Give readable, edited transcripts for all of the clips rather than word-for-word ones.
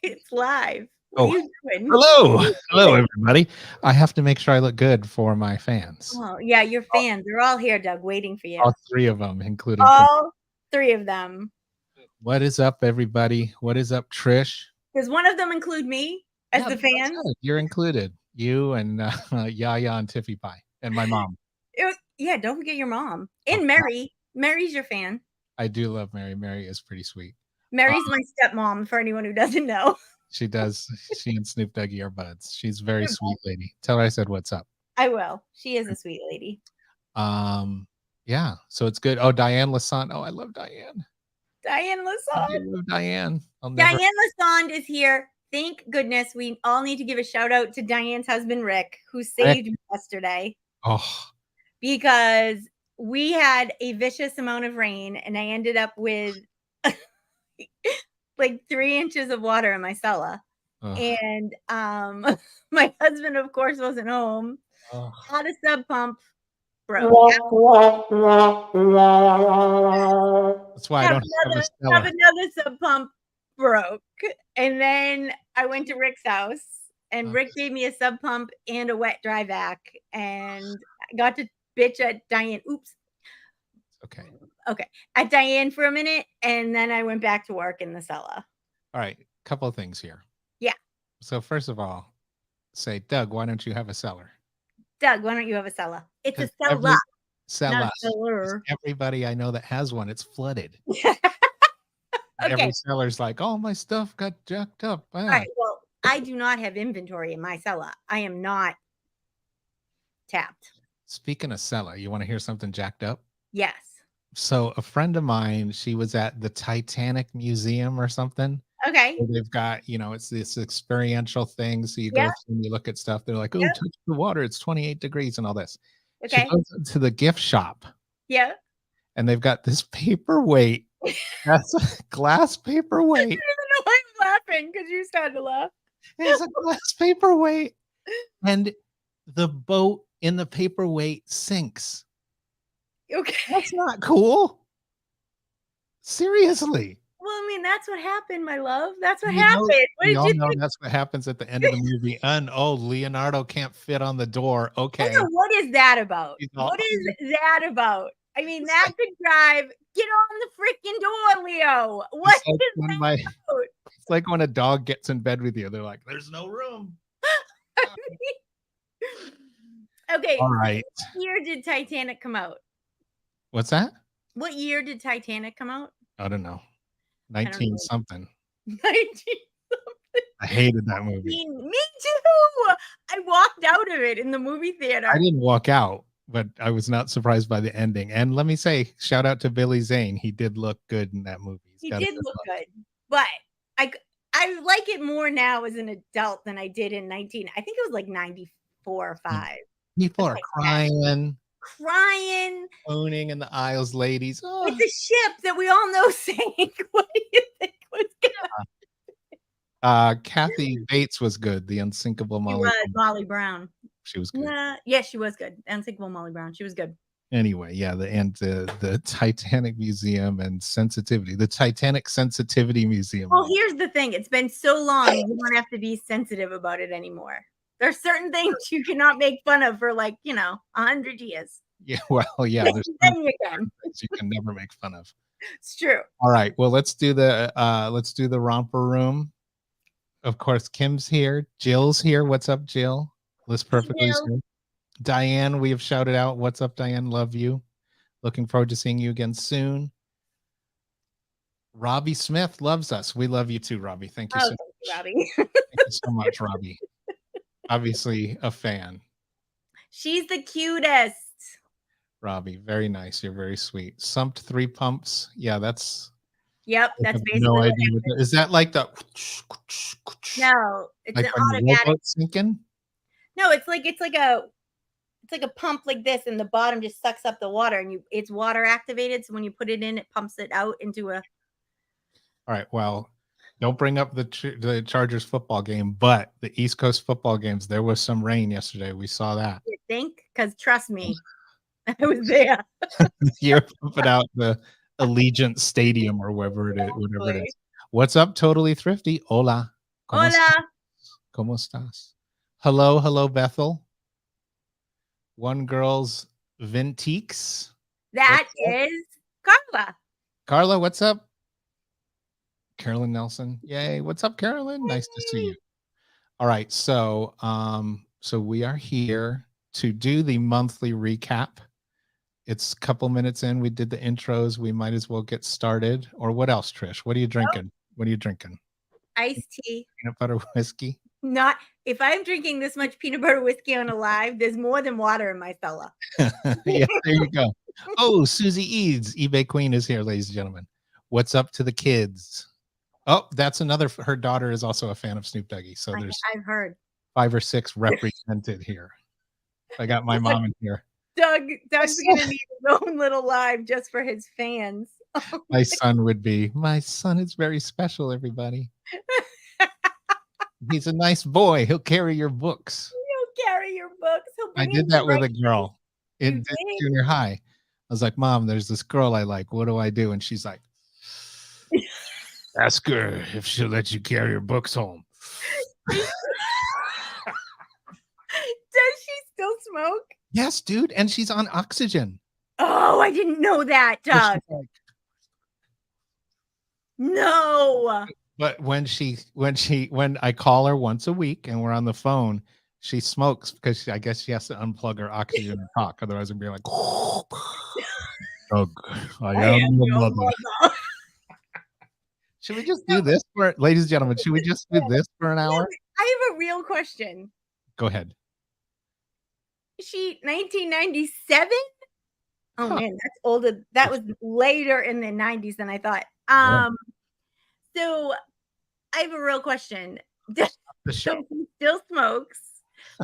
It's live. What are Oh, you doing? hello, everybody. I have to make sure I look good for my fans. Oh, yeah, your fans. They're all here, Doug, waiting for you. All three of them, including. All three of them. What is up, everybody? What is up, Trish? Does one of them include me as the fan? You're included. You and Yaya and Tiffy Pie and my mom. Yeah, don't forget your mom and Mary. Mary's your fan. I do love Mary. Mary is pretty sweet. Mary's my stepmom, for anyone who doesn't know. She does. She and Snoop Doggy are buds. She's a very sweet lady. Tell her I said what's up. I will. She is a sweet lady. Yeah. So it's good. Oh, Diane Lassonde. Oh, I love Diane. Diane Lassonde. I love Diane. Diane Lassonde is here. Thank goodness. We all need to give a shout out to Diane's husband, Rick, who saved me yesterday. Oh. Because we had a vicious amount of rain and I ended up with like 3 inches of water in my cellar. And my husband, of course, wasn't home. Had a sub pump, broke. That's why I don't have another sub pump, broke. And then I went to Rick's house and Rick gave me a sub pump and a wet dry vac and I got to bitch at Diane. Oops. Okay. At Diane for a minute and then I went back to work in the cellar. All right. Couple of things here. Yeah. So first of all, say, Doug, why don't you have a cellar? Doug, why don't you have a cellar? It's a cellar. Cellar. Everybody I know that has one, it's flooded. Every cellar's like, oh, my stuff got jacked up. All right. Well, I do not have inventory in my cellar. I am not tapped. Speaking of cellar, you want to hear something jacked up? Yes. So a friend of mine, she was at the Titanic Museum or something. Okay. So they've got, it's this experiential thing. So you go through and you look at stuff. They're like, oh, touch the water. It's 28 degrees and all this. Okay. She goes into the gift shop. Yeah. And they've got this paperweight. That's a glass paperweight. I don't know why I'm laughing because you started to laugh. It's a glass paperweight. And the boat in the paperweight sinks. Okay. That's not cool. Seriously. Well, I mean, that's what happened, my love. That's what happened. What did you think? That's what happens at the end of the movie. And Leonardo can't fit on the door. Okay. What is that about? What is that about? I mean, that could drive. Get on the freaking door, Leo. What is that about? It's like when a dog gets in bed with you. They're like, there's no room. Okay. All right. What year did Titanic come out? What's that? What year did Titanic come out? I don't know. 19 something. 19 something. I hated that movie. Me too. I walked out of it in the movie theater. I didn't walk out, but I was not surprised by the ending. And let me say, shout out to Billy Zane. He did look good in that movie. He did look good. But I like it more now as an adult than I did in 19. I think it was like 94 or 5. People are crying. Owning in the aisles, ladies. Oh. It's a ship that we all know sank. What do you think was gonna Kathy Bates was good. The unsinkable Molly Brown. She was good. Yeah, she was good. Unsinkable Molly Brown. She was good. Anyway, yeah, the Titanic Museum and sensitivity. The Titanic Sensitivity Museum. Well, here's the thing. It's been so long, you don't have to be sensitive about it anymore. There's certain things you cannot make fun of for 100 years. Yeah, well, yeah. There's things you can never make fun of. It's true. All right. Well, let's do the romper room. Of course, Kim's here. Jill's here. What's up, Jill? Liz perfectly here. Diane, we have shouted out. What's up, Diane? Love you. Looking forward to seeing you again soon. Robbie Smith loves us. We love you too, Robbie. Thank you so much. Robbie. Thank you so much, Robbie. Obviously a fan. She's the cutest. Robbie, very nice. You're very sweet. Sumped 3 pumps. Yeah, that's. Yep, that's basically. No idea. Is that like the? No, it's like an automatic. Sinking? No, it's like a pump like this, and the bottom just sucks up the water, and it's water activated. So when you put it in, it pumps it out into a. All right. Well, don't bring up the Chargers football game, but the East Coast football games. There was some rain yesterday. We saw that. You think? Because trust me, I was there. You're pumping out Allegiant Stadium or whatever it is. Whatever it Exactly. is. What's up, Totally Thrifty? Hola. ¿Cómo Hola. estás? ¿Cómo estás? Hello, Bethel. One Girl's Vintiques. That is Carla. Carla, what's up? Carolyn Nelson. Yay. What's up, Carolyn? Nice to see you. All right. So we are here to do the monthly recap. It's a couple minutes in. We did the intros. We might as well get started. Or what else, Trish? What are you drinking? What are you drinking? Iced tea. Peanut butter whiskey? Not if I'm drinking this much peanut butter whiskey on a live, there's more than water in my fella. Yeah, there you go. Oh, Susie Eads, eBay Queen is here, ladies and gentlemen. What's up to the kids? Oh, that's another. Her daughter is also a fan of Snoop Doggy. So there's I've heard 5 or 6 represented here. I got my mom in here. Doug's gonna need his own little live just for his fans. My son would be. My son is very special, everybody. He's a nice boy. He'll carry your books. He'll carry your books. I did that with a girl in junior high. I was like, Mom, there's this girl I like. What do I do? And she's like, ask her if she'll let you carry your books home. Does she still smoke? Yes, dude. And she's on oxygen. Oh, I didn't know that, Doug. Like, no. But when I call her once a week and we're on the phone, she smokes because I guess she has to unplug her oxygen and talk. Otherwise, it'd be like, Doug, I am your mother. Should we just do this for, ladies and gentlemen? Should we just do this for an hour? I have a real question. Go ahead. Is she 1997? Oh man, that's older. That was later in the 90s than I thought. So I have a real question. So he still smokes.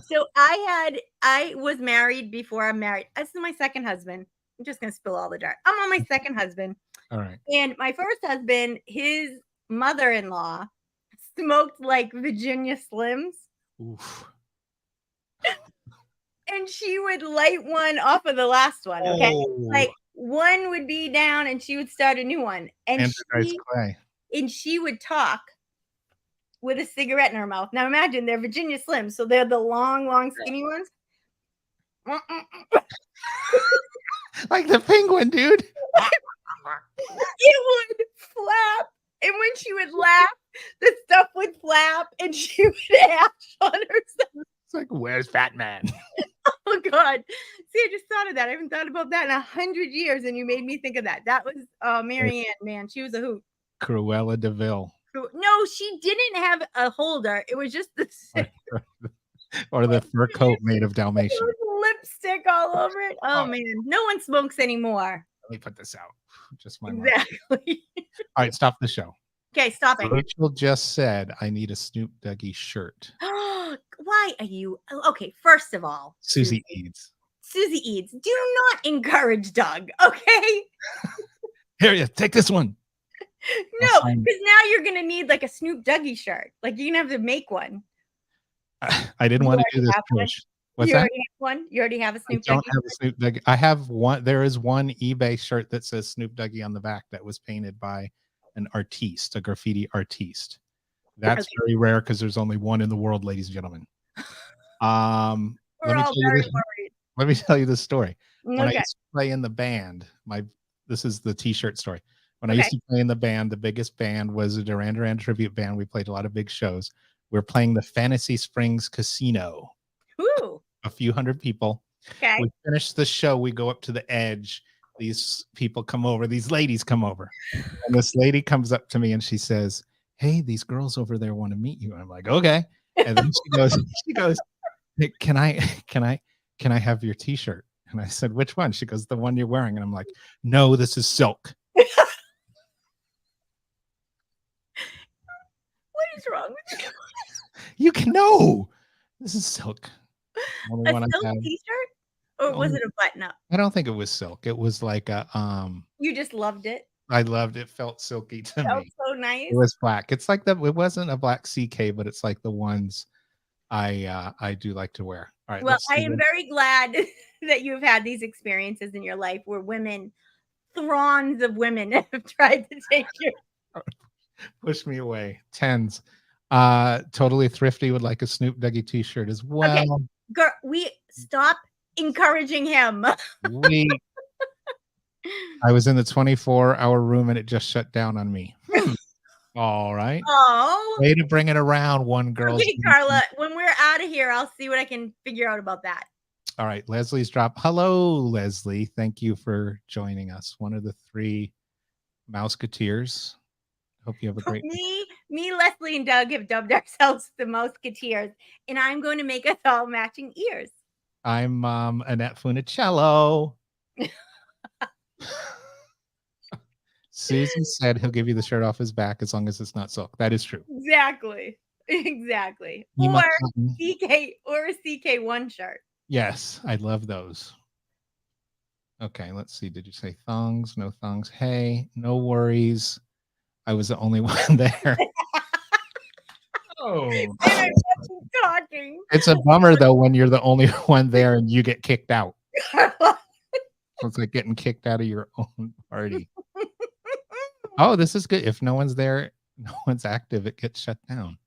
So I was married before I'm married. This is my second husband. I'm just gonna spill all the dirt. I'm on my second husband. All right. And my first husband, his mother-in-law smoked like Virginia Slims. Oof. And she would light one off of the last one. Okay. Like one would be down and she would start a new one. And she would talk with a cigarette in her mouth. Now imagine they're Virginia Slims, so they're the long, skinny ones. Like the penguin, dude. It would flap. And when she would laugh, the stuff would flap and she would ash on herself. It's like, where's Fat Man? Oh God. See, I just thought of that. I haven't thought about that in 100 years, and you made me think of that. That was Marianne, man. She was a hoot. Cruella de Vil. No, she didn't have a holder. It was just the or the fur coat made of Dalmatian. Lipstick all over it. Oh man, no one smokes anymore. Let me put this out. Just my exactly. All right, stop the show. Okay, stop it. Rachel just said, I need a Snoop Doggy shirt. Why are you okay? First of all, Susie Eads. Susie Eads, do not encourage Doug, okay? Here you take this one. No, because now you're gonna need like a Snoop Doggy shirt. Like you're gonna have to make one. I didn't want to do this push. What's that? Have one? You already have a Snoop Doggy? I don't have a Snoop Doggy. I have one. There is one eBay shirt that says Snoop Doggy on the back that was painted by an artiste, a graffiti artiste. That's very rare because there's only one in the world, ladies and gentlemen. Let me tell you this story. When I used to play in the band, this is the t-shirt story. When I used to play in the band, the biggest band was a Duran Duran tribute band. We played a lot of big shows. We were playing the Fantasy Springs Casino. Ooh. A few hundred people. Okay. We finish the show. We go up to the edge. These people come over. These ladies come over. And this lady comes up to me and she says, hey, these girls over there want to meet you. And I'm like, okay. And then she goes, hey, can I have your t-shirt? And I said, which one? She goes, the one you're wearing. And I'm like, no, this is silk. What is wrong with you? You can know. This is silk. A silk t-shirt? Or was it a button up? I don't think it was silk. It was like a You just loved it. I loved it. Felt silky to me. Felt so nice. It was black. It's like it wasn't a black CK, but it's like the ones I do like to wear. All right. Well, I am very glad that you've had these experiences in your life where women throngs of women have tried to take you. Push me away. Tens. Totally Thrifty would like a Snoop Doggy t-shirt as well. Okay, girl, we stop encouraging him. I was in the 24-hour room and it just shut down on me. All right. Oh, Way to bring it around, one girl. okay, Carla. When we're out of here, I'll see what I can figure out about that. All right, Leslie's drop. Hello, Leslie. Thank you for joining us. One of the 3 Mouseketeers. Hope you have a great me, Leslie, and Doug have dubbed ourselves the Mouseketeers, and I'm going to make us all matching ears. I'm Annette Funicello. Susan said he'll give you the shirt off his back as long as it's not silk. That is true. Exactly. Or a CK1 shirt. Yes, I love those. Okay, let's see. Did you say thongs? No thongs. Hey, no worries. I was the only one there. Oh. Talking. It's a bummer though when you're the only one there and you get kicked out. It's like getting kicked out of your own party. Oh, this is good. If no one's there, no one's active, it gets shut down.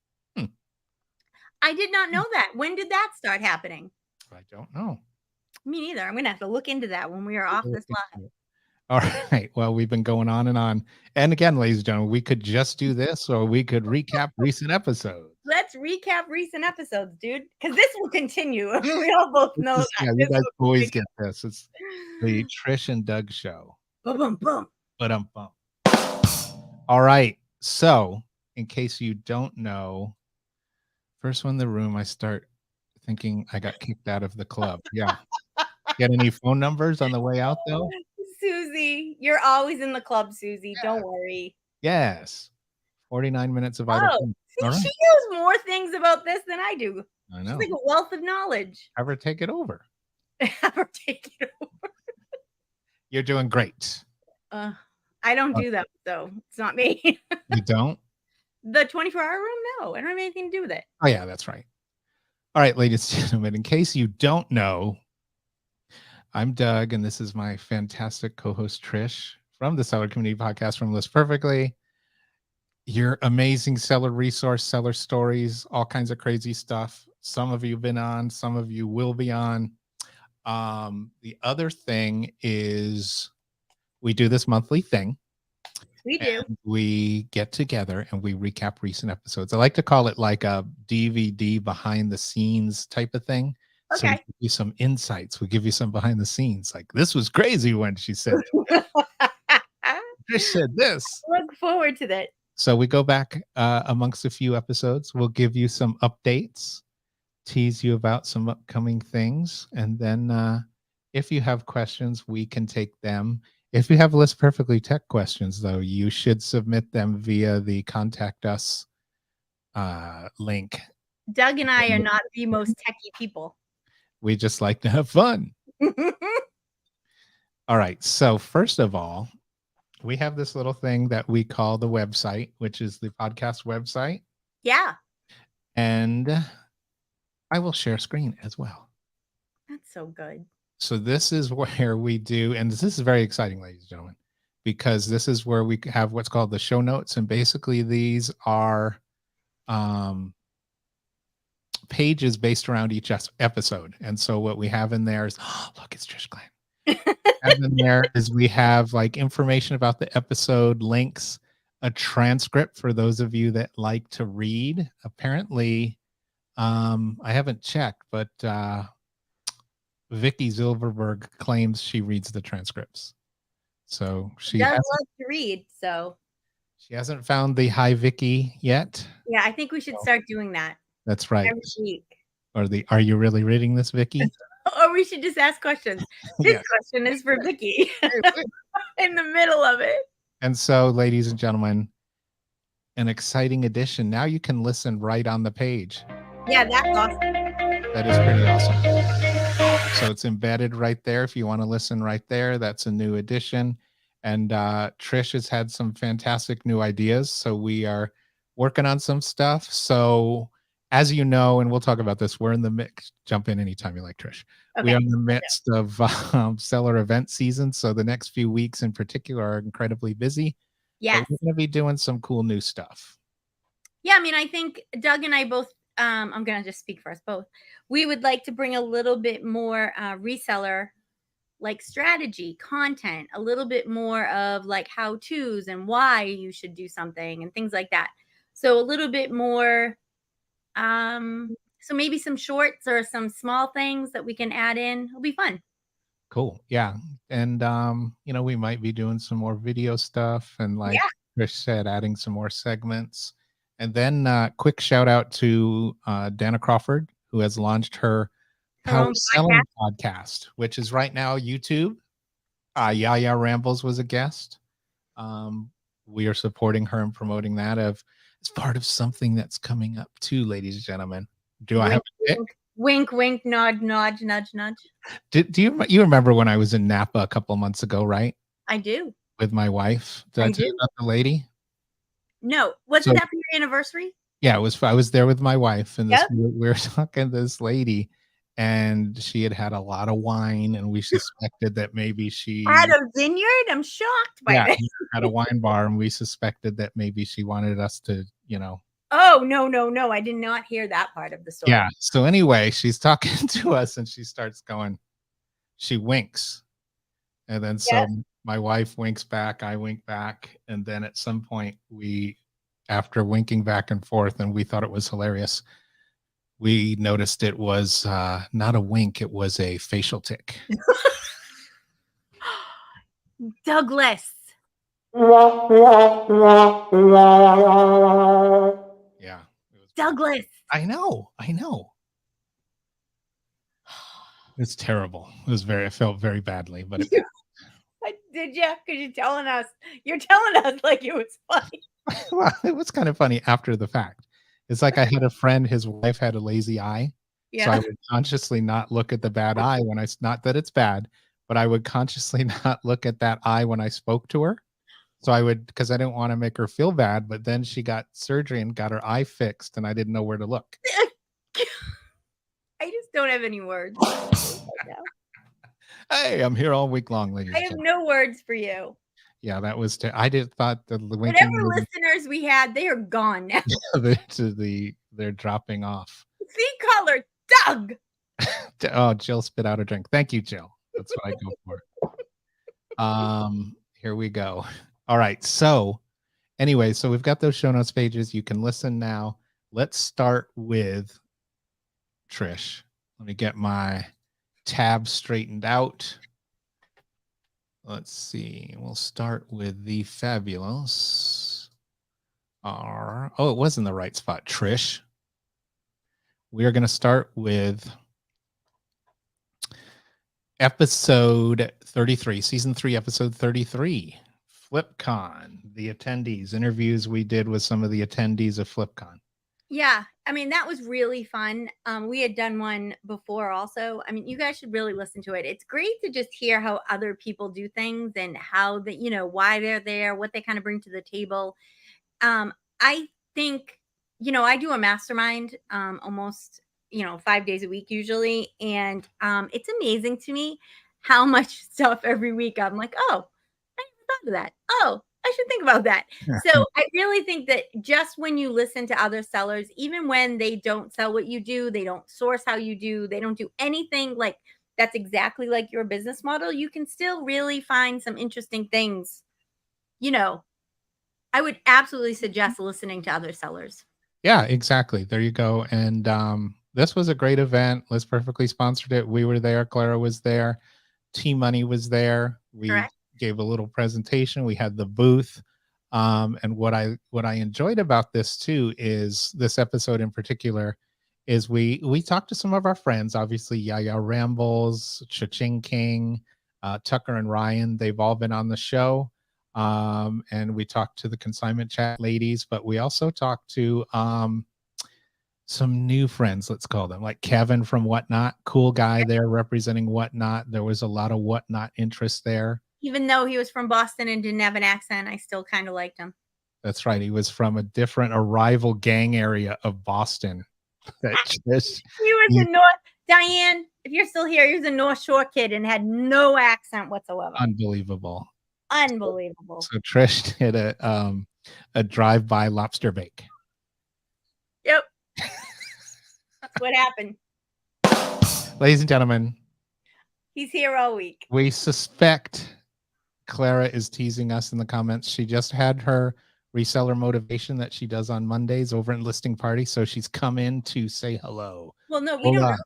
I did not know that. When did that start happening? I don't know. Me neither. I'm going to have to look into that when we are off this live. All right. Well, we've been going on and on. And again, ladies and gentlemen, we could just do this or we could recap recent episodes. Let's recap recent episodes, dude, because this will continue. We all both know that. Yeah, you guys always get this. It's the Trish and Doug show. Ba-bum-bum. Ba-dum-bum. All right. So, in case you don't know, first one in the room, I start thinking I got kicked out of the club. Yeah. Get any phone numbers on the way out, though? Susie, you're always in the club, Susie. Yeah. Don't worry. Yes. 49 minutes of idle time. See, right. She knows more things about this than I do. I know. She's like a wealth of knowledge. Have her take it over. Have her take it over. You're doing great. I don't do that, though. It's not me. You don't? The 24-hour room? No, I don't have anything to do with it. Oh, yeah, that's right. All right, ladies and gentlemen, in case you don't know, I'm Doug, and this is my fantastic co-host, Trish, from the Seller Community Podcast from List Perfectly. Your amazing seller resource, seller stories, all kinds of crazy stuff. Some of you have been on, some of you will be on. The other thing is we do this monthly thing. We do. We get together and we recap recent episodes. I like to call it like a DVD behind the scenes type of thing. Okay. So we give you some insights. We give you some behind the scenes. Like, this was crazy when she said it. Trish said this. Look forward to that. So we go back amongst a few episodes. We'll give you some updates, tease you about some upcoming things. And then if you have questions, we can take them. If you have List Perfectly Tech questions, though, you should submit them via the Contact Us link. Doug and I are not the most techie people. We just like to have fun. All right. So first of all, we have this little thing that we call the website, which is the podcast website. Yeah. And I will share screen as well. That's so good. So this is where we do, and this is very exciting, ladies and gentlemen, because this is where we have what's called the show notes. And basically these are pages based around each episode. And so what we have in there is, oh, look, it's Trish Glenn. And then there is, we have like information about the episode, links, a transcript for those of you that like to read. Apparently, I haven't checked, but Vicky Zilverberg claims she reads the transcripts. So she does love to read. So she hasn't found the Hi Vicky yet. Yeah, I think we should start doing that. That's right. Every week. Or the Are you really reading this, Vicky? Or we should just ask questions. This question is for Vicky in the middle of it. And so, ladies and gentlemen, an exciting addition. Now you can listen right on the page. Yeah, that's awesome. That is pretty awesome. So it's embedded right there. If you want to listen right there, that's a new addition. And Trish has had some fantastic new ideas. So we are working on some stuff. So as you know, and we'll talk about this, we're in the mix. Jump in anytime you like, Trish. Okay. We are in the midst of seller event season. So the next few weeks in particular are incredibly busy. Yes. But we're going to be doing some cool new stuff. Yeah, I mean, I think Doug and I both, I'm going to just speak for us both. We would like to bring a little bit more reseller like strategy content, a little bit more of like how to's and why you should do something and things like that. So a little bit more, so maybe some shorts or some small things that we can add in. It'll be fun. Cool. Yeah. And, we might be doing some more video stuff and like Trish said, adding some more segments. And then quick shout out to Dana Crawford, who has launched her Power Selling podcast, which is right now YouTube. Yaya Rambles was a guest. We are supporting her and promoting that as part of something that's coming up too, ladies and gentlemen. Do I have a pick? Wink, wink, nod, nudge, nudge, nudge. Do you remember when I was in Napa a couple of months ago, right? I do. With my wife. Did I tell you about the lady? No. Wasn't that for your anniversary? Yeah, it was. I was there with my wife, and we were talking to this lady, and she had a lot of wine, and we suspected that maybe she had a vineyard. I'm shocked by this. Had a wine bar, and we suspected that maybe she wanted us to, Oh, no. I did not hear that part of the story. Yeah. So anyway, she's talking to us and she starts going, she winks. And then so my wife winks back, I wink back. And then at some point after winking back and forth, and we thought it was hilarious, we noticed it was not a wink, it was a facial tick. Douglas. Yeah. Douglas. I know. It's terrible. I felt very badly, but did you? Because you're telling us like it was funny. Well, it was kind of funny after the fact. It's like I had a friend, his wife had a lazy eye. Yeah. So I would consciously not look at the bad eye not that it's bad, but I would consciously not look at that eye when I spoke to her. So because I didn't want to make her feel bad, but then she got surgery and got her eye fixed and I didn't know where to look. I just don't have any words. Hey, I'm here all week long, ladies. I have no words for you. Yeah, that was. I thought the whatever listeners we had, they are gone now. They're dropping off. See color, Doug. Oh, Jill spit out a drink. Thank you, Jill. That's what I go for. Here we go. All right. So anyway, so we've got those show notes pages. You can listen now. Let's start with Trish. Let me get my tab straightened out. Let's see. We'll start with the fabulous it was in the right spot. Trish. We are going to start with episode 33, season 3, episode 33, FlipCon, the attendees, interviews we did with some of the attendees of FlipCon. Yeah, I mean, that was really fun. We had done one before also. I mean, you guys should really listen to it. It's great to just hear how other people do things and how why they're there, what they kind of bring to the table. I think, I do a mastermind almost, 5 days a week usually. And it's amazing to me how much stuff every week I'm like, oh, I never thought of that. Oh, I should think about that. So I really think that just when you listen to other sellers, even when they don't sell what you do, they don't source how you do, they don't do anything like that's exactly like your business model, you can still really find some interesting things. I would absolutely suggest listening to other sellers. Yeah, exactly. There you go. And this was a great event. Liz Perfectly sponsored it. We were there. Clara was there. T-Money was there. We gave a little presentation. We had the booth. And what I enjoyed about this too is this episode in particular is we talked to some of our friends, obviously Yaya Rambles, Cha-Ching King, Tucker and Ryan. They've all been on the show. And we talked to the consignment chat ladies, but we also talked to some new friends, let's call them, like Kevin from Whatnot, cool guy there representing Whatnot. There was a lot of Whatnot interest there. Even though he was from Boston and didn't have an accent, I still kind of liked him. That's right. He was from a rival gang area of Boston. that Trish. He was a North, Diane, if you're still here, he was a North Shore kid and had no accent whatsoever. Unbelievable. Unbelievable. So Trish did a drive-by lobster bake. Yep. That's what happened. Ladies and gentlemen, he's here all week. We suspect Clara is teasing us in the comments. She just had her reseller motivation that she does on Mondays over in Listing Party, so she's come in to say hello. Well, no, we don't know that.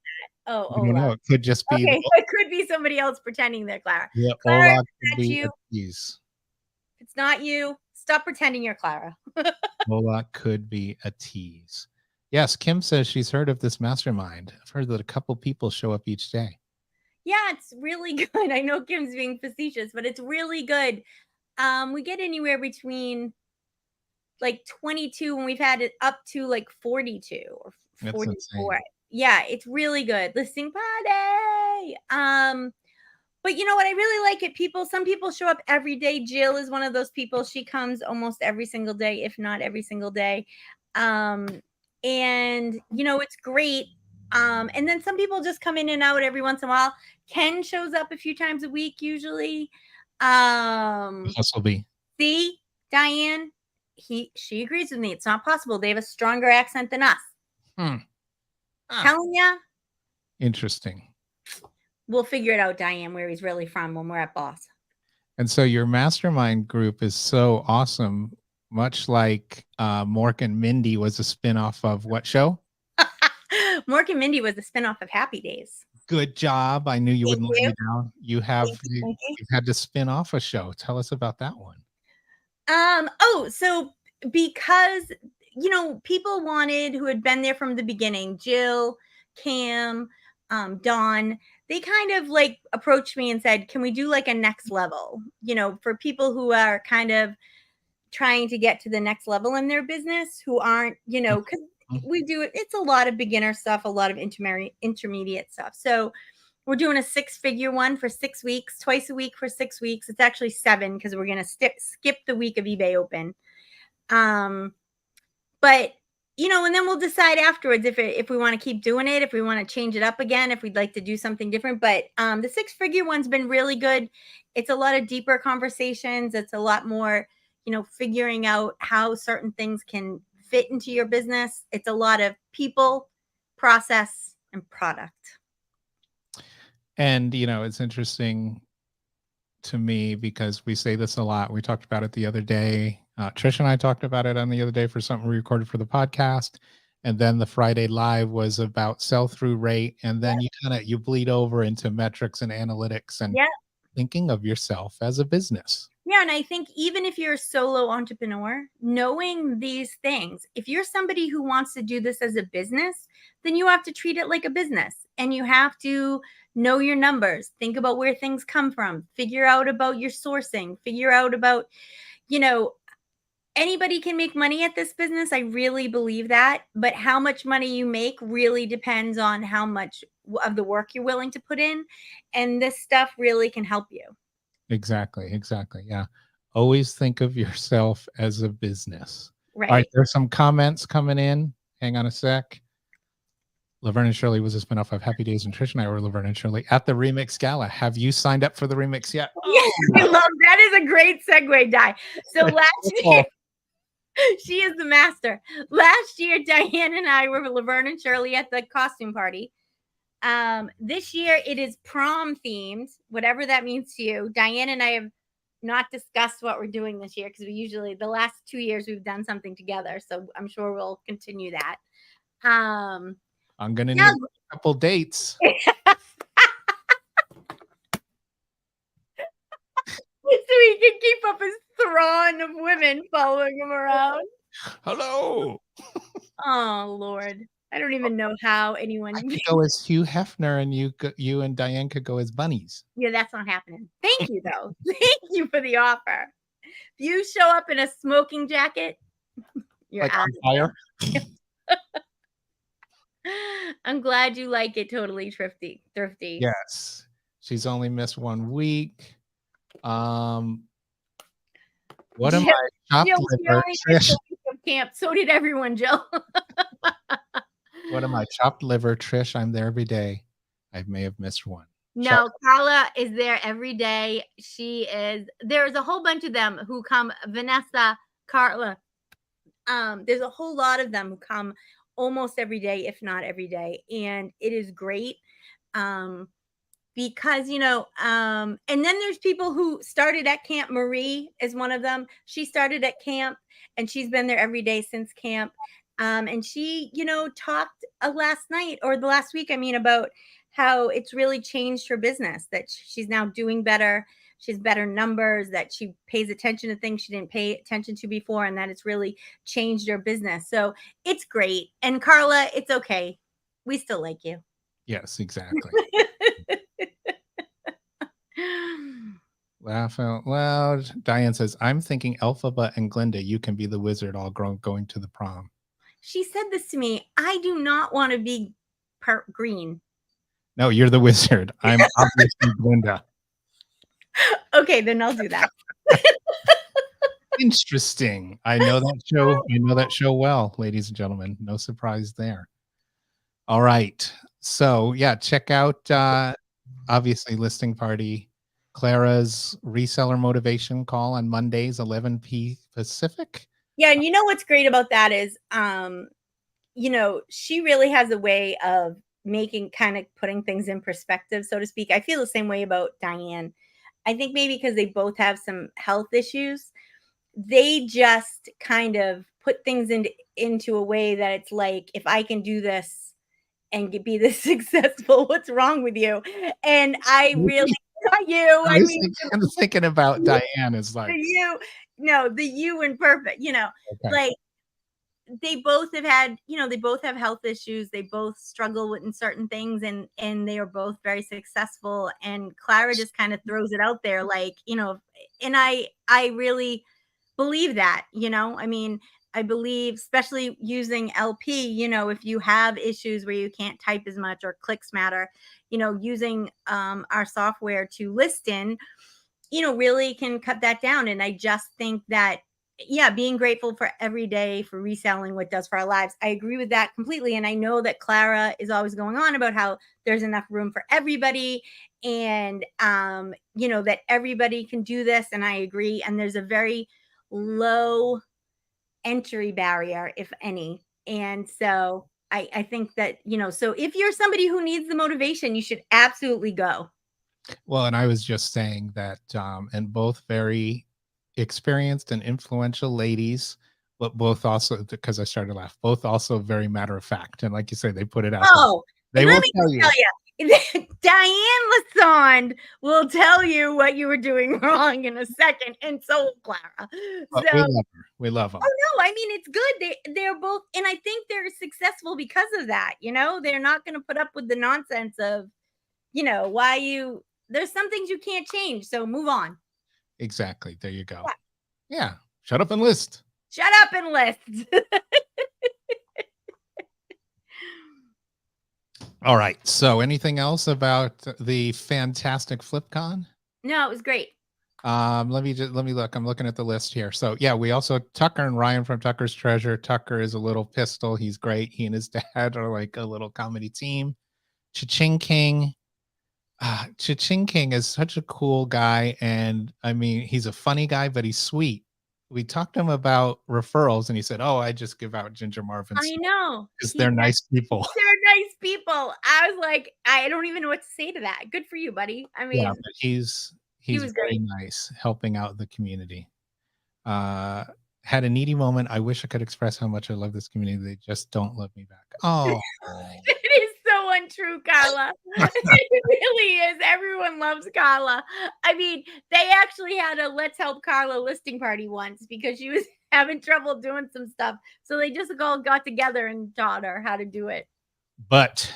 Oh, we don't know. It could just be. Okay, it could be somebody else pretending they're Clara. Yeah, Clara, Ola could be a tease. If it's not you, stop pretending you're Clara. Ola could be a tease. Yes, Kim says she's heard of this mastermind. I've heard that a couple people show up each day. Yeah, it's really good. I know Kim's being facetious, but it's really good. We get anywhere between like 22 and we've had it up to like 42 or 44. Yeah, it's really good. Listing Party. But you know what? I really like it. Some people show up every day. Jill is one of those people. She comes almost every single day, if not every single day. And you know, it's great. And then some people just come in and out every once in a while. Ken shows up a few times a week usually. Hustleby. See, Diane, she agrees with me. It's not possible. They have a stronger accent than us. Telling ya. Interesting. We'll figure it out, Diane, where he's really from when we're at Boss. And so your mastermind group is so awesome, much like Mork and Mindy was a spinoff of what show? Mork and Mindy was a spinoff of Happy Days. Good job. I knew you wouldn't let me down. You've had to spin off a show. Tell us about that one. So because, you know, people who had been there from the beginning, Jill, Cam, Dawn, they kind of like approached me and said, can we do like a next level, you know, for people who are kind of trying to get to the next level in their business, who aren't, you know, because we do it. It's a lot of beginner stuff, a lot of intermediate stuff. So we're doing a 6-figure one for 6 weeks, twice a week for 6 weeks. It's actually 7 because we're going to skip the week of eBay Open. But you know, and then we'll decide afterwards if we want to keep doing it, if we want to change it up again, if we'd like to do something different. But the 6-figure one's been really good. It's a lot of deeper conversations. It's a lot more, you know, figuring out how certain things can fit into your business. It's a lot of people, process, and product. And, you know, it's interesting to me because we say this a lot. We talked about it the other day. Trish and I talked about it on the other day for something we recorded for the podcast. And then the Friday live was about sell-through rate. And then you bleed over into metrics and analytics and thinking of yourself as a business. Yeah. And I think even if you're a solo entrepreneur, knowing these things, if you're somebody who wants to do this as a business, then you have to treat it like a business and you have to know your numbers, think about where things come from, figure out about your sourcing, figure out about, you know, anybody can make money at this business. I really believe that. But how much money you make really depends on how much of the work you're willing to put in. And this stuff really can help you. Exactly. Yeah. Always think of yourself as a business. Right. All right. There's some comments coming in. Hang on a sec. Laverne and Shirley was a spinoff of Happy Days, and Trish and I were Laverne and Shirley at the Remix Gala. Have you signed up for the remix yet? Yes, I love that. Is a great segue, Di. So last year, she is the master. Last year, Diane and I were Laverne and Shirley at the costume party. This year, it is prom themed, whatever that means to you. Diane and I have not discussed what we're doing this year because the last 2 years, we've done something together. So I'm sure we'll continue that. I'm going to need a couple dates. So he can keep up his throng of women following him around. Hello. Oh, Lord. I don't even know how anyone... I could go as Hugh Hefner and you and Diane could go as bunnies. Yeah, that's not happening. Thank you, though. Thank you for the offer. If you show up in a smoking jacket, you're like out on fire. I'm glad you like it. Totally thrifty. Yes. She's only missed 1 week. What am I? Shop liver. Camp. So did everyone, Jill. What am I? Chopped liver, Trish. I'm there every day. I may have missed one. No, Carla is there every day. There's a whole bunch of them who come. Vanessa, Carla. There's a whole lot of them who come almost every day, if not every day. And it is great. Because and then there's people who started at camp. Marie is one of them. She started at camp and she's been there every day since camp. And she talked last night or the last week, I mean, about how it's really changed her business, that she's now doing better, she's better numbers, that she pays attention to things she didn't pay attention to before, and that it's really changed her business. So it's great. And Carla, it's okay, we still like you. Yes, exactly. Laugh out loud. Diane says, I'm thinking Elphaba and Glinda, you can be the wizard all going to the prom. She said this to me. I do not want to be green. No, you're the wizard. I'm obviously Glinda. Okay, then I'll do that. Interesting. I know that show. I know that show well, ladies and gentlemen. No surprise there. All right. So yeah, check out obviously Listing Party, Clara's reseller motivation call on Mondays, 11 p Pacific. Yeah, and you know what's great about that is she really has a way of putting things in perspective, so to speak. I feel the same way about Diane. I think maybe because they both have some health issues, they just kind of put things into a way that it's like, if I can do this and be this successful, what's wrong with you? And I really, not you. I mean, I'm thinking about Diane is like the you and perfect, okay. Like they both have had, they both have health issues. They both struggle with certain things, and they are both very successful. And Clara just kind of throws it out there, like, and I really believe that, I mean, I believe, especially using LP, if you have issues where you can't type as much or clicks matter, using our software to list in, really can cut that down. And I just think that, yeah, being grateful for every day for reselling what it does for our lives. I agree with that completely. And I know that Clara is always going on about how there's enough room for everybody, and, that everybody can do this. And I agree. And there's a very low entry barrier, if any. And so I think that, so if you're somebody who needs the motivation, you should absolutely go. Well, and I was just saying that, and both very experienced and influential ladies, but both also, because I started to laugh, both also very matter of fact. And like you say, they put it out. Oh, they will tell you. Diane Lassonde will tell you what you were doing wrong in a second, and so will Clara. But we love her. We love them. Oh no, I mean, it's good. They're both, and I think they're successful because of that. They're not going to put up with the nonsense of, there's some things you can't change, so move on. Exactly. There you go. Yeah. Shut up and list. Shut up and list. All right. So anything else about the fantastic FlipCon? No, it was great. Let me look. I'm looking at the list here. So yeah, we also, Tucker and Ryan from Tucker's Treasure. Tucker is a little pistol. He's great. He and his dad are like a little comedy team. Cha-Ching King. Cha-Ching King is such a cool guy. And I mean, he's a funny guy, but he's sweet. We talked to him about referrals and he said, oh, I just give out Ginger Marvin's. I know. Because they're nice people. They're nice people. I was like, I don't even know what to say to that. Good for you, buddy. I mean, yeah, but he's very great. Nice, helping out the community. Had a needy moment. I wish I could express how much I love this community. They just don't love me back. Oh. It is so untrue, Carla. It really is. Everyone loves Carla. I mean, they actually had a Let's Help Carla listing party once because she was having trouble doing some stuff. So they just all got together and taught her how to do it. But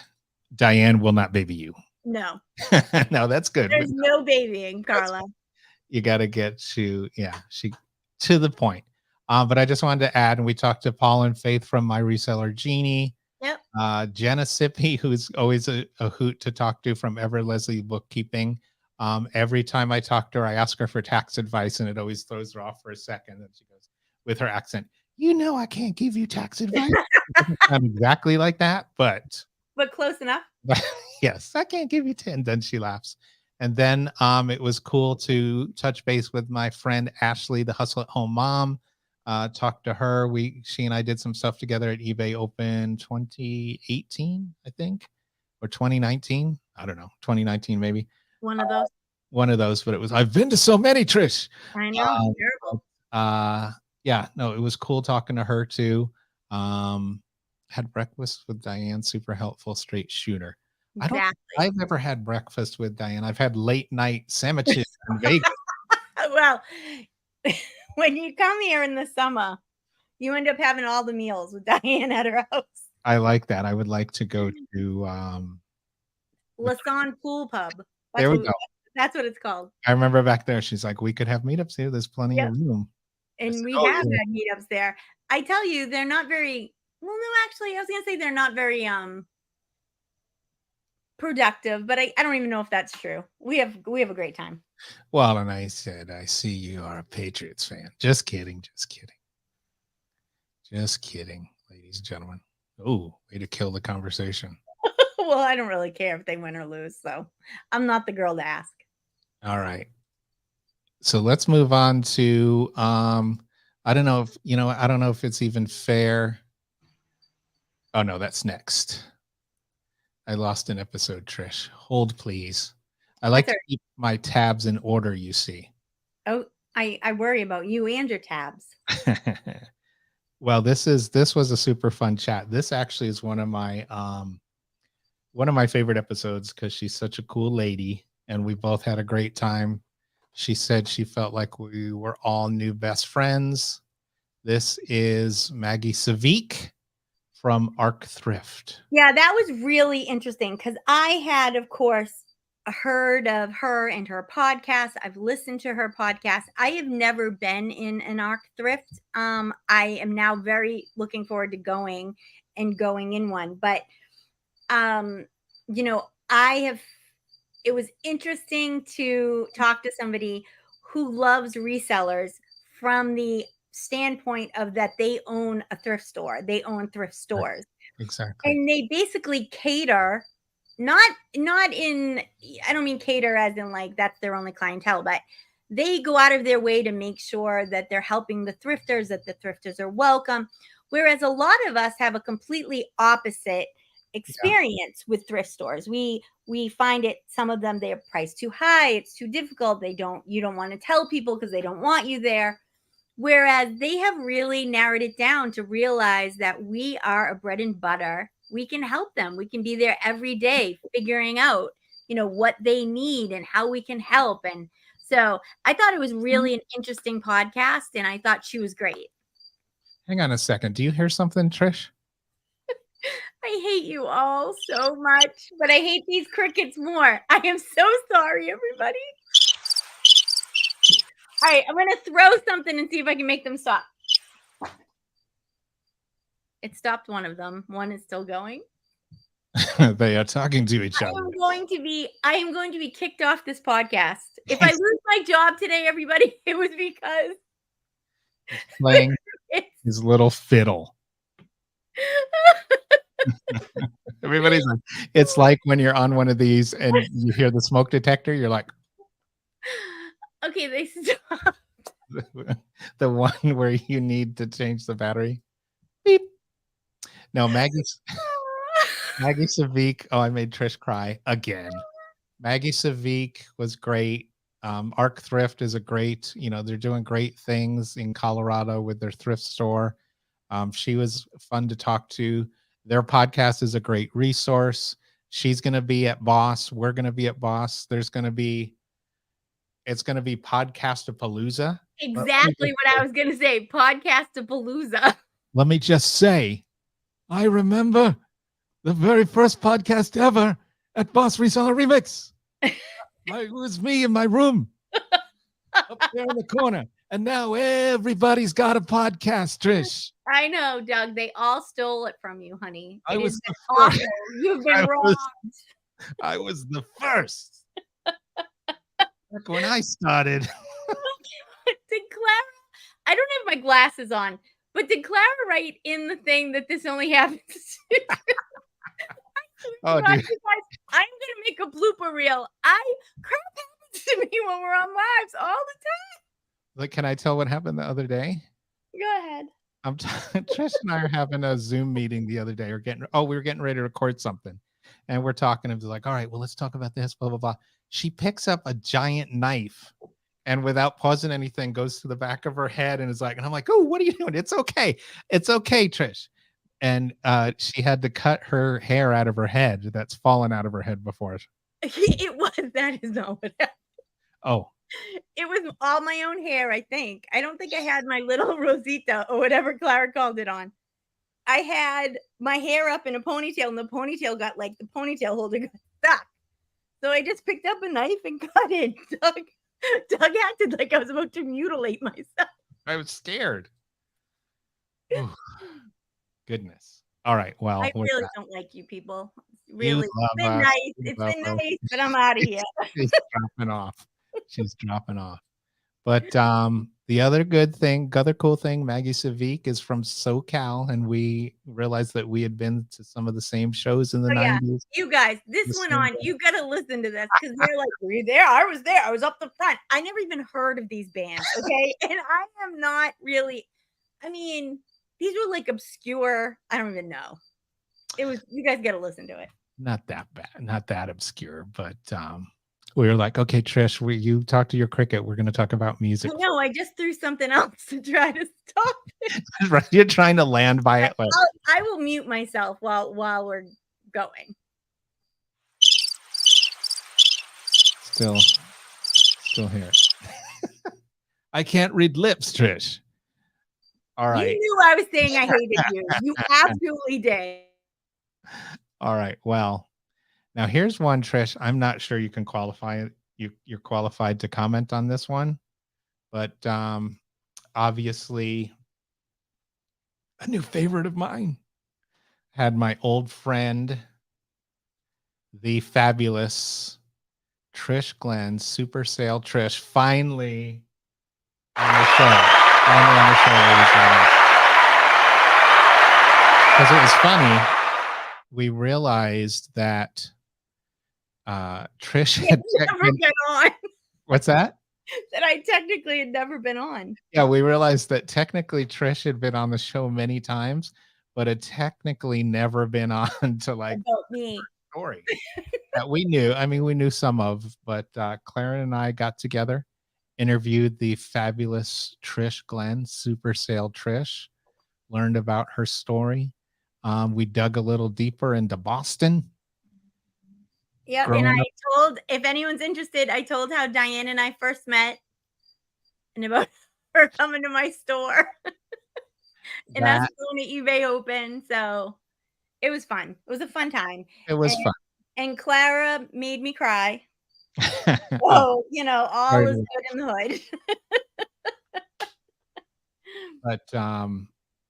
Diane will not baby you. No. No, that's good. There's no babying, Carla. You got to get to the point. But I just wanted to add, and we talked to Paul and Faith from My Reseller Genie. Yep. Jenna Sippy, who's always a hoot to talk to from Ever Leslie Bookkeeping. Every time I talk to her, I ask her for tax advice, and it always throws her off for a second. And she goes with her accent, You know, I can't give you tax advice. It doesn't sound exactly like that, but close enough. yes, I can't give you 10. Then she laughs. And then it was cool to touch base with my friend Ashley, the Hustle at Home mom. Talked to her. She and I did some stuff together at eBay Open 2018, I think, or 2019. I don't know, 2019 maybe. One of those. One of those, but it was. I've been to so many, Trish. I know. Um, Terrible. yeah, no, it was cool talking to her too. Had breakfast with Diane, super helpful, straight shooter. Exactly. I've never had breakfast with Diane. I've had late night sandwiches in Vegas. Well, when you come here in the summer, you end up having all the meals with Diane at her house. I like that. I would like to go to Lasan Pool Pub. There we go. That's what it's called. I remember back there, she's like, we could have meetups here. There's plenty of room. And we have had meetups there. I tell you, they're not very, well, no, actually, I was going to say they're not very productive, but I don't even know if that's true. We have a great time. Well, and I said, I see you are a Patriots fan. Just kidding. Just kidding. Just kidding, ladies and gentlemen. Oh, way to kill the conversation. Well, I don't really care if they win or lose, so I'm not the girl to ask. All right. So let's move on to I don't know if it's even fair. Oh no, that's next. I lost an episode, Trish. Hold please. I like to keep my tabs in order, you see. Oh, I worry about you and your tabs. Well, this was a super fun chat. This actually is one of my favorite episodes because she's such a cool lady and we both had a great time. She said she felt like we were all new best friends. This is Maggie Savik from Arc Thrift. Yeah, that was really interesting because I had, of course, heard of her and her podcast. I've listened to her podcast. I have never been in an Arc Thrift. I am now very looking forward to going in one. But it was interesting to talk to somebody who loves resellers from the standpoint of that they own a thrift store. They own thrift stores. Exactly. And they basically cater, not in, I don't mean cater as in like that's their only clientele, but they go out of their way to make sure that they're helping the thrifters, that the thrifters are welcome. Whereas a lot of us have a completely opposite experience with thrift stores. We find it, some of them, they're priced too high, it's too difficult, you don't want to tell people because they don't want you there. Whereas they have really narrowed it down to realize that we are a bread and butter. We can help them. We can be there every day figuring out, what they need and how we can help. And so I thought it was really an interesting podcast and I thought she was great. Hang on a second. Do you hear something, Trish? I hate you all so much, but I hate these crickets more. I am so sorry, everybody. All right, I'm going to throw something and see if I can make them stop. It stopped one of them. One is still going. They are talking to each other. I am going to be kicked off this podcast. If I lose my job today, everybody, it was because he's playing his little fiddle. Everybody's like, it's like when you're on one of these and you hear the smoke detector, you're like, okay, they stopped. The one where you need to change the battery. Beep. No, Maggie Savik. Oh, I made Trish cry again. Maggie Savik was great. Arc Thrift is a great, they're doing great things in Colorado with their thrift store. She was fun to talk to. Their podcast is a great resource. She's going to be at Boss. We're going to be at Boss. It's going to be Podcastapalooza. Exactly what I was going to say. Podcastapalooza. Let me just say, I remember the very first podcast ever at Boss Reseller Remix. It was me in my room up there in the corner. And now everybody's got a podcast, Trish. I know, Doug. They all stole it from you, honey. I was the awful. first. You've been wrong. I was the first. Back when I started. I don't have my glasses on, But did Clara write in the thing that this only happens? Oh, God, dude. you guys, I'm gonna make a blooper reel. Crap happens to me when we're on lives all the time. Like, can I tell what happened the other day? Go ahead. Trish and I are having a Zoom meeting the other day. We were getting ready to record something, and we're talking. And it's like, all right, well, let's talk about this. Blah blah blah. She picks up a giant knife, and without pausing anything, goes to the back of her head, and is like, and I'm like, oh, what are you doing? It's okay, Trish. And she had to cut her hair out of her head that's fallen out of her head before. It was. That is not what happened. Oh. It was all my own hair, I think. I don't think I had my little Rosita or whatever Clara called it on. I had my hair up in a ponytail, and the ponytail got the ponytail holder got stuck. So I just picked up a knife and cut it. Doug acted like I was about to mutilate myself. I was scared. Goodness. All right. Well, I really don't like you people. You Really, it's been nice. It's been nice, but I'm out of here. She's dropping off. She's dropping off. But the other cool thing, Maggie Savick is from SoCal, and we realized that we had been to some of the same shows in the 90s. You guys, this went on. You got to listen to this because they're like, were you there? I was there. I was up the front. I never even heard of these bands, okay? And I am not really, I mean, these were like obscure. I don't even know. You guys got to listen to it. Not that bad, not that obscure, but we were like, okay, Trish, you talk to your cricket. We're going to talk about music. No, I just threw something else to try to stop it. Right, you're trying to land by it. I will mute myself while we're going. Still here. I can't read lips, Trish. All right. You knew I was saying I hated you. You absolutely did. All right. Well, now here's one, Trish. I'm not sure you can qualify it. You're qualified to comment on this one, but obviously a new favorite of mine. Had my old friend, the fabulous Trish Glenn, Super Sale Trish, finally on the show. Because it was funny. We realized that Trish had never been on. What's that? That I technically had never been on. Yeah, we realized that technically Trish had been on the show many times, but had technically never been on to like about me story that we knew. I mean, we knew some of, but Clara and I got together, interviewed the fabulous Trish Glenn, Super Sale Trish, learned about her story. We dug a little deeper into Boston. Yeah, and I told, if anyone's interested, I told how Diane and I first met and about her coming to my store and us doing the eBay open. So it was fun. It was a fun time. It was fun. And Clara made me cry. So, all is good in the hood. But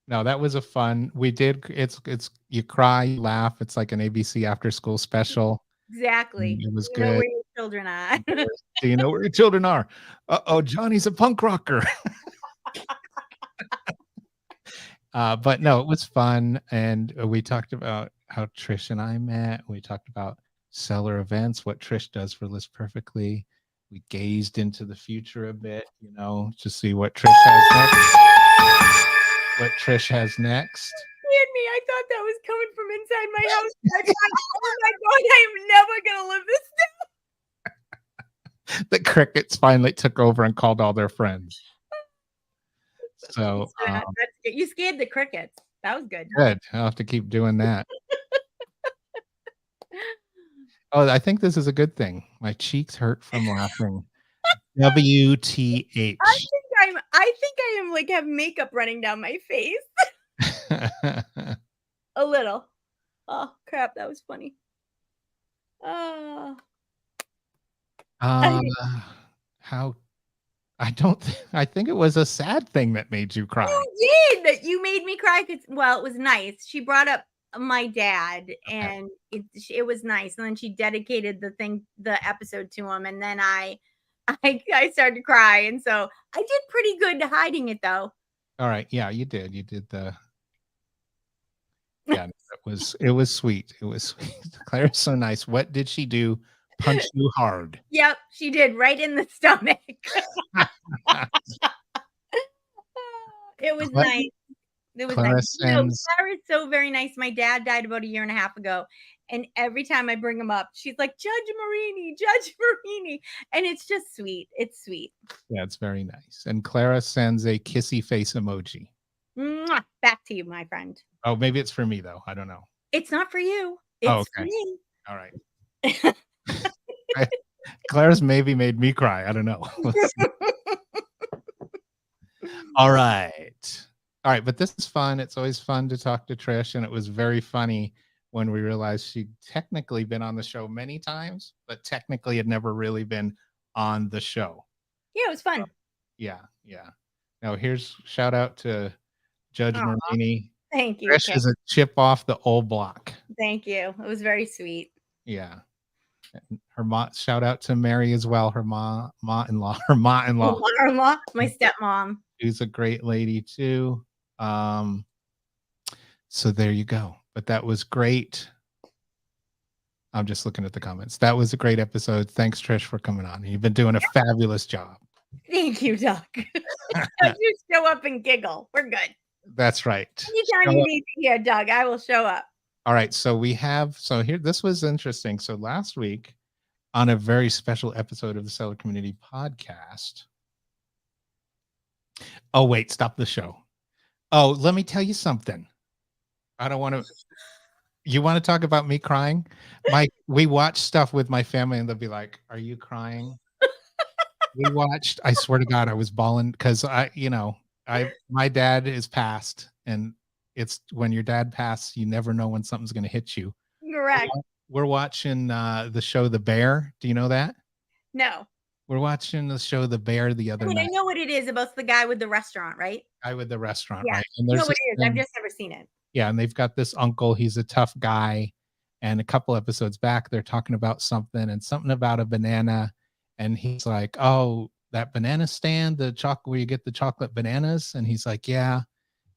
no, that was a fun. We did. It's you cry, you laugh. It's like an ABC after school special. Exactly. It was good. Know where your children are. Do you know where your children are? Uh-oh, Johnny's a punk rocker. But no, it was fun. And we talked about how Trish and I met. We talked about seller events, what Trish does for List Perfectly. We gazed into the future a bit, to see what Trish has next. Me, I thought that was coming from inside my house. I thought, oh my God, I am never going to live this down. The crickets finally took over and called all their friends. So you scared the crickets. That was good. Good. I'll have to keep doing that. Oh, I think this is a good thing. My cheeks hurt from laughing. WTH. I think I am like have makeup running down my face. A little. Oh crap, that was funny. I think it was a sad thing that made you cry. You did. That you made me cry because, well, it was nice. She brought up my dad, and it was nice. And then she dedicated the episode to him, and then I started to cry, and so I did pretty good hiding it though. All right. Yeah, you did. You did the. Yeah, it was sweet. It was sweet. Claire's so nice. What did she do? Punch you hard. Yep, she did, right in the stomach. It was nice. It was Clara nice. You know, sends. Clara is so very nice. My dad died about 1.5 years ago. And every time I bring him up, she's like, Judge Marini, Judge Marini. And it's just sweet. It's sweet. Yeah, it's very nice. And Clara sends a kissy face emoji. Mwah. Back to you, my friend. Oh, maybe it's for me, though. I don't know. It's not for you. It's Oh, for okay. me. All right. Claire's maybe made me cry. I don't know. All right. All right. But this is fun. It's always fun to talk to Trish. And it was very funny when we realized she'd technically been on the show many times, but technically had never really been on the show. Yeah, it was fun. Yeah. Yeah. Now, here's shout out to Judge Marini. Thank you. Trish is a chip off the old block. Thank you. It was very sweet. Yeah. Her mom, shout out to Mary as well. Her ma-in-law, my stepmom. She's a great lady too. So there you go. But that was great. I'm just looking at the comments. That was a great episode. Thanks, Trish, for coming on. You've been doing a fabulous job. Thank you, Doug. Just show up and giggle. We're good. That's right. Anytime you need me here, Doug, I will show up. All right. So here, this was interesting. So last week on a very special episode of the Seller Community Podcast. Oh, wait, stop the show. Oh, let me tell you something. I don't want to. You want to talk about me crying? We watch stuff with my family and they'll be like, "Are you crying?" We watched, I swear to God, I was bawling because my dad is passed, and it's when your dad passed, you never know when something's going to hit you. Correct. We're watching the show The Bear. Do you know that? No. We're watching the show The Bear the other night. I know what it is about the guy with the restaurant, right? Guy with the restaurant, yeah. right? And there's what it is. I've just never seen it. Yeah, and they've got this uncle. He's a tough guy. And a couple episodes back, they're talking about something about a banana. And he's like, "Oh, that banana stand, the chocolate where you get the chocolate bananas." And he's like, "Yeah."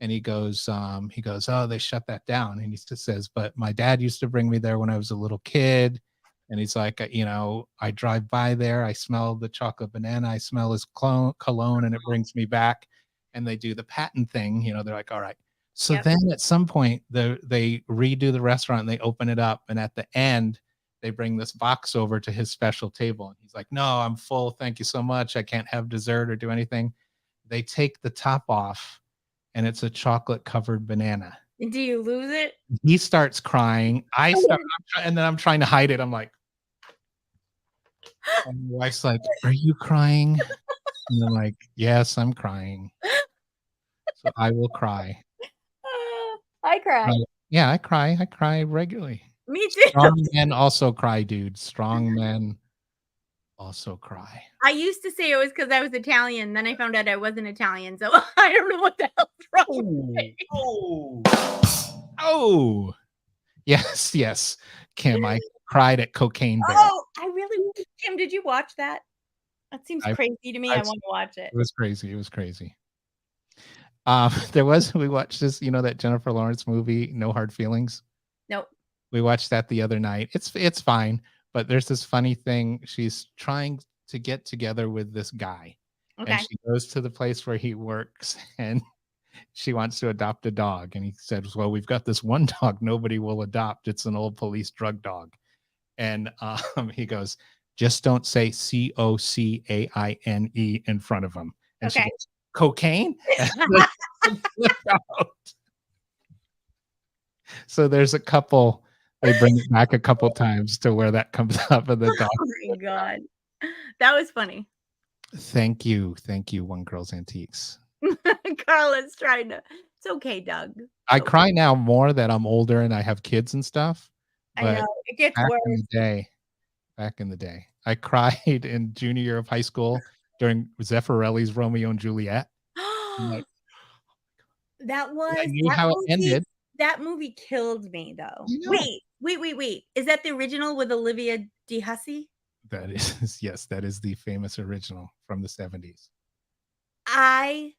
And he goes, "Oh, they shut that down." And he just says, "But my dad used to bring me there when I was a little kid." And he's like, "I drive by there. I smell the chocolate banana. I smell his cologne, and it brings me back." And they do the patent thing. They're like, "All right." So then at some point, they redo the restaurant and they open it up. And at the end, they bring this box over to his special table. And he's like, "No, I'm full. Thank you so much. I can't have dessert or do anything." They take the top off and it's a chocolate covered banana. Do you lose it? He starts crying. And then I'm trying to hide it. I'm like, and my wife's like, "Are you crying?" And I'm like, "Yes, I'm crying." So I will cry. I cry. Yeah, I cry. I cry regularly. Me too. Strong men also cry, dude. Strong men also cry. I used to say it was because I was Italian. Then I found out I wasn't Italian. So I don't know what the hell's wrong with me. Oh. Yes. Kim, I cried at Cocaine Bear. Oh, I really, Kim, did you watch that? That seems crazy to me. I want to watch it. It was crazy. We watched this, that Jennifer Lawrence movie, No Hard Feelings. Nope. We watched that the other night. It's fine, but there's this funny thing. She's trying to get together with this guy. Okay. And she goes to the place where he works and she wants to adopt a dog. And he says, "Well, we've got this one dog nobody will adopt. It's an old police drug dog." And he goes, "Just don't say COCAINE in front of him." And she goes, "Cocaine?" So there's a couple, they bring it back a couple times to where that comes up in the dog. Oh my God. That was funny. Thank you, One Girl's Antiques. Carla's trying to. It's okay, Doug. I cry now more that I'm older and I have kids and stuff. I know it gets worse. Back in the day, I cried in junior year of high school during Zeffirelli's Romeo and Juliet. That ended. That movie killed me, though. Wait. Is that the original with Olivia de Hussey? That is, yes, that is the famous original from the 70s. I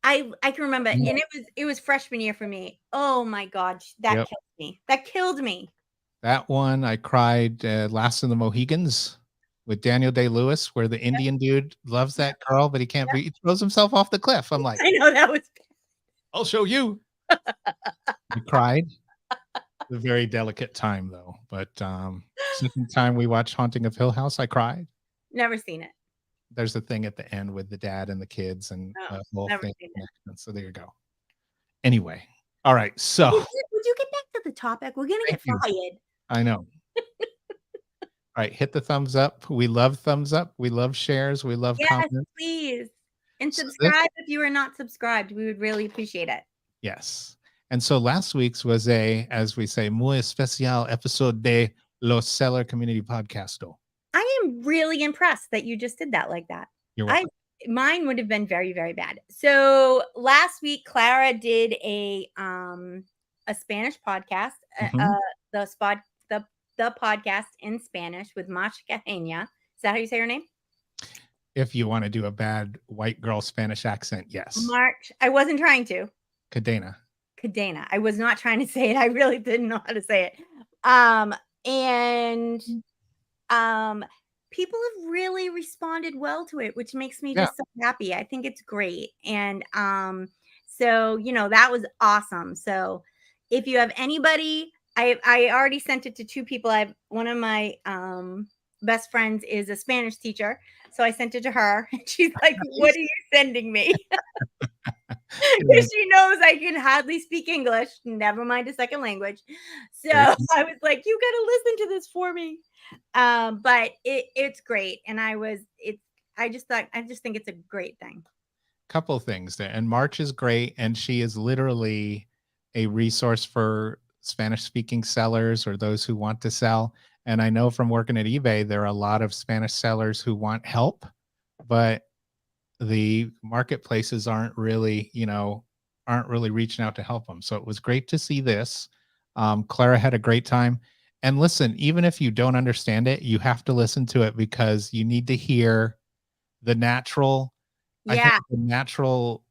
I can remember, Yeah. and it was freshman year for me. Oh my God, that Yep. killed me. That killed me. That one I cried. Last of the Mohegans with Daniel Day-Lewis, where the Indian dude loves that girl, but he can't be. He throws himself off the cliff. I'm like, I know that was. I'll show you. I cried. A very delicate time though. But second time we watched Haunting of Hill House, I cried. Never seen it. There's a thing at the end with the dad and the kids and Oh, a whole never thing. seen it. So there you go. Anyway, all right. So Would you get back to the topic? We're gonna thank get you. fired. I know. All right, hit the thumbs up. We love thumbs up. We love shares. We love Yes, comments. please. And So this, subscribe if you are not subscribed. We would really appreciate it. yes. And so last week's was a, as we say, muy especial episode de Los Seller Community Podcasto. I am really impressed that you just did that like that. You're welcome. Mine would have been very, very bad. So last week, Clara did a Spanish podcast, Mhm. the podcast in Spanish with Macha Cadena. Is that how you say her name? If you want to do a bad white girl Spanish accent, yes. March. I wasn't trying to. Cadena. Cadena. I was not trying to say it. I really didn't know how to say it. And people have really responded well to it, which makes me just so happy. I think it's great. And so that was awesome. So if you have anybody, I already sent it to two people. I have one of my best friends is a Spanish teacher, so I sent it to her, and she's like, "What are you sending me?" Because she knows I can hardly speak English, never mind a second language. So I was like, "You got to listen to this for me." But it's great, and I just think it's a great thing. Couple of things there, and March is great, and she is literally a resource for Spanish speaking sellers or those who want to sell. And I know from working at eBay, there are a lot of Spanish sellers who want help, but the marketplaces aren't really reaching out to help them. So it was great to see this. Clara had a great time. And listen, even if you don't understand it, you have to listen to it because you need to hear the natural, I think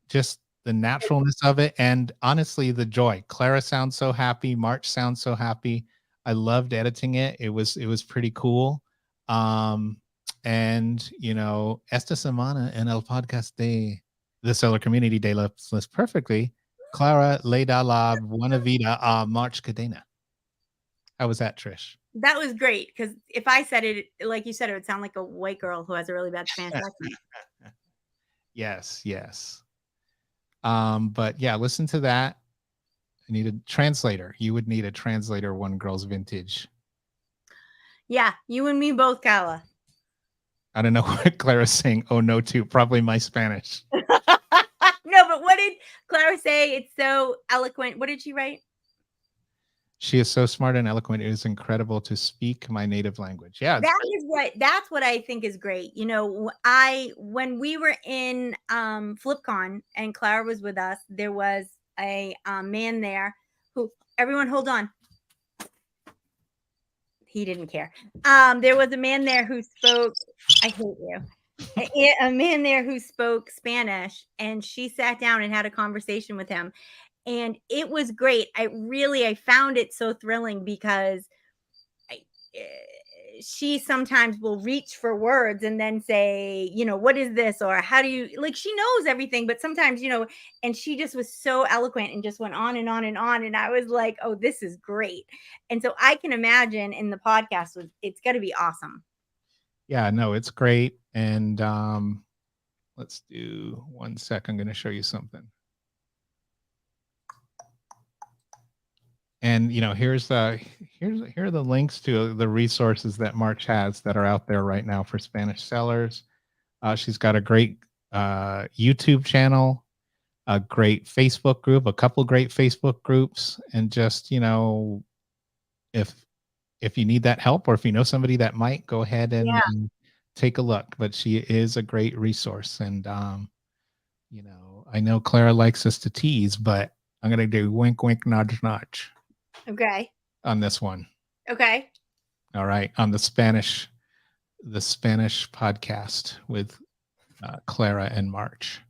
just the naturalness of it. And honestly, the joy. Clara sounds so happy. March sounds so happy. I loved editing it. It was pretty cool. And esta semana en el podcast de the Seller Community Day list perfectly, Clara le da la buena vida a March Cadena. How was that, Trish? That was great, because if I said it like you said, it would sound like a white girl who has a really bad Spanish accent. Yes. But yeah, listen to that. I need a translator. You would need a translator, One Girl's Vintage. Yeah, you and me both, Kala. I don't know what Clara's saying. Oh no, too. Probably my Spanish. No, but what did Clara say? It's so eloquent. What did she write? She is so smart and eloquent. It is incredible to speak my native language. Yeah, that's what I think is great. When we were in FlipCon and Clara was with us, there was a man there who, everyone hold on. He didn't care. There was a man there who spoke, I hate you. A man there who spoke Spanish, and she sat down and had a conversation with him. And it was great. I found it so thrilling because she sometimes will reach for words and then say, what is this? Or how do you, like, she knows everything, but sometimes, and she just was so eloquent and just went on and on and on. And I was like, oh, this is great. And so I can imagine in the podcast, it's going to be awesome. Yeah, no, it's great. And let's do 1 sec. I'm going to show you something. And here are the links to the resources that March has that are out there right now for Spanish sellers. She's got a great YouTube channel, a great Facebook group, a couple great Facebook groups, and just if you need that help or if you know somebody that might, go ahead and take a look. But she is a great resource, and I know Clara likes us to tease, but I'm gonna do wink, wink, nudge, nudge. Okay. On this one. Okay. All right. On the Spanish podcast with Clara and March.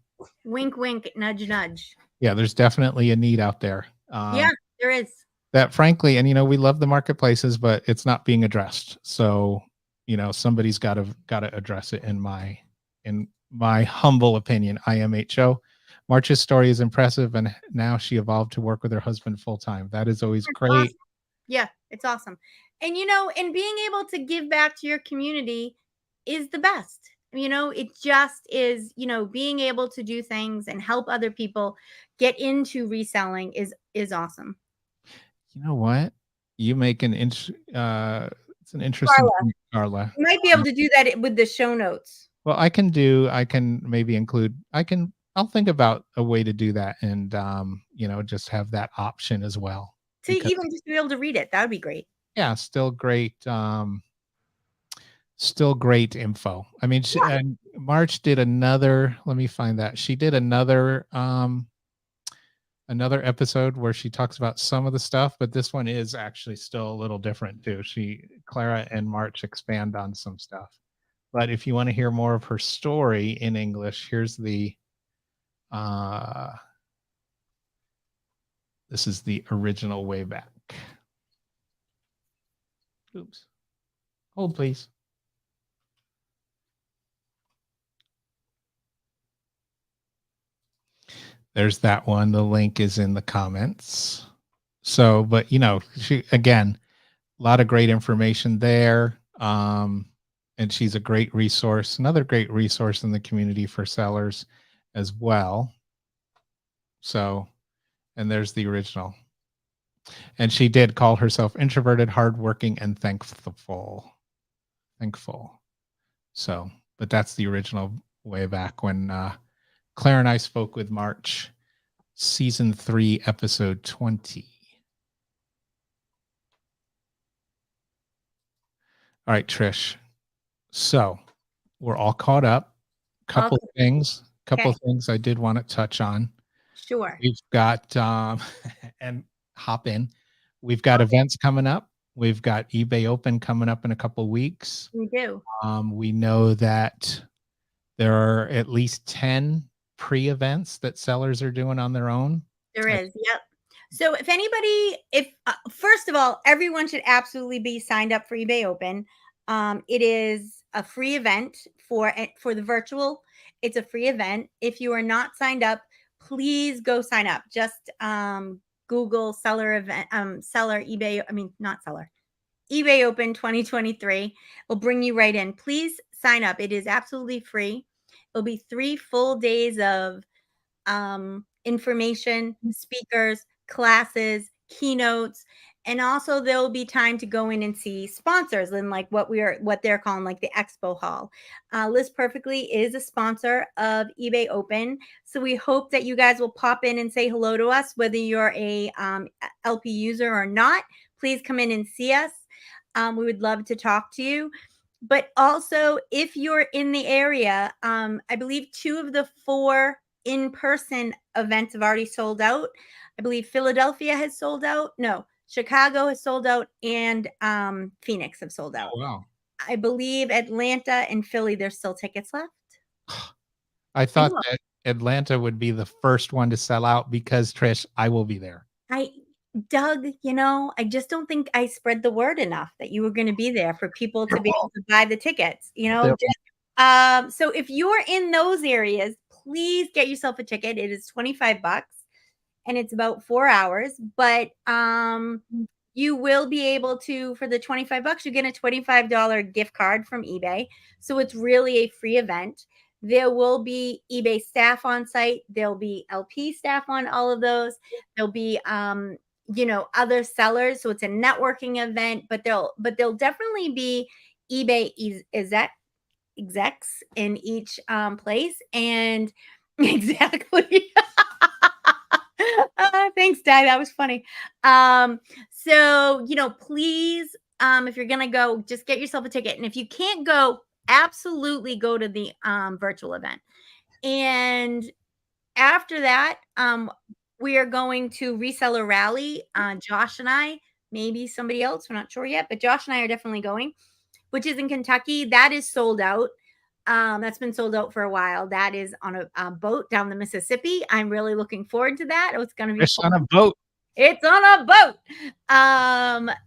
Wink, wink, nudge, nudge. Yeah, there's definitely a need out there. Yeah, there is. That frankly, and we love the marketplaces, but it's not being addressed. So, somebody's got to address it in my humble opinion. IMHO. March's story is impressive, and now she evolved to work with her husband full time. That is always great. Awesome. Yeah, it's awesome. And and being able to give back to your community is the best. It just is, being able to do things and help other people get into reselling is awesome. You know what? You make it's an interesting point, Carla. You might be able to do that with the show notes. Well, I can maybe include, I'll think about a way to do that and, just have that option as well. To even just be able to read it. That would be great. Yeah, still great info. I mean, March did another, let me find that. She did another episode where she talks about some of the stuff, but this one is actually still a little different too. Clara and March expand on some stuff. But if you want to hear more of her story in English, here's this is the original way back. Oops. Hold, please. There's that one. The link is in the comments. So, but she, again, a lot of great information there. And she's a great resource, another great resource in the community for sellers as well. So, and there's the original. And she did call herself introverted, hardworking, and thankful. So, but that's the original way back when Claire and I spoke with March, season 3, episode 20. All right, Trish. So we're all caught up. Couple things I did want to touch on. Sure. We've got and hop in. We've got events coming up. We've got eBay Open coming up in a couple of weeks. We do. We know that there are at least 10 pre-events that sellers are doing on their own. There is. Yep. So first of all, everyone should absolutely be signed up for eBay Open. It is a free event for the virtual. It's a free event. If you are not signed up, please go sign up. Just Google eBay Open 2023. Will bring you right in. Please sign up. It is absolutely free. It'll be 3 full days of information, speakers, classes, keynotes, and also there will be time to go in and see sponsors and like what they're calling like the expo hall. List Perfectly is a sponsor of eBay Open, so we hope that you guys will pop in and say hello to us, whether you're a LP user or not. Please come in and see us. We would love to talk to you. But also, if you're in the area, I believe 2 of the 4 in-person events have already sold out. I believe Philadelphia has sold out. No, Chicago has sold out, and Phoenix have sold out. Oh, wow. I believe Atlanta and Philly, there's still tickets left. I thought that Atlanta would be the first one to sell out because, Trish, I will be there. Doug, I just don't think I spread the word enough that you were going to be there for people to be able to buy the tickets. So if you're in those areas, please get yourself a ticket. It is $25 and it's about 4 hours, but you will be able to, for the $25, you get a $25 gift card from eBay. So it's really a free event. There will be eBay staff on site. There'll be LP staff on all of those. There'll be other sellers. So it's a networking event, but there'll definitely be eBay execs in each place. And exactly. Thanks, Di. That was funny. So, please, if you're going to go, just get yourself a ticket. And if you can't go, absolutely go to the virtual event. And after that, we are going to Reseller Rally. Josh and I, maybe somebody else, we're not sure yet, but Josh and I are definitely going, which is in Kentucky. That is sold out. That's been sold out for a while. That is on a boat down the Mississippi. I'm really looking forward to that. Oh, it's going to be Fish on a boat. It's on a boat.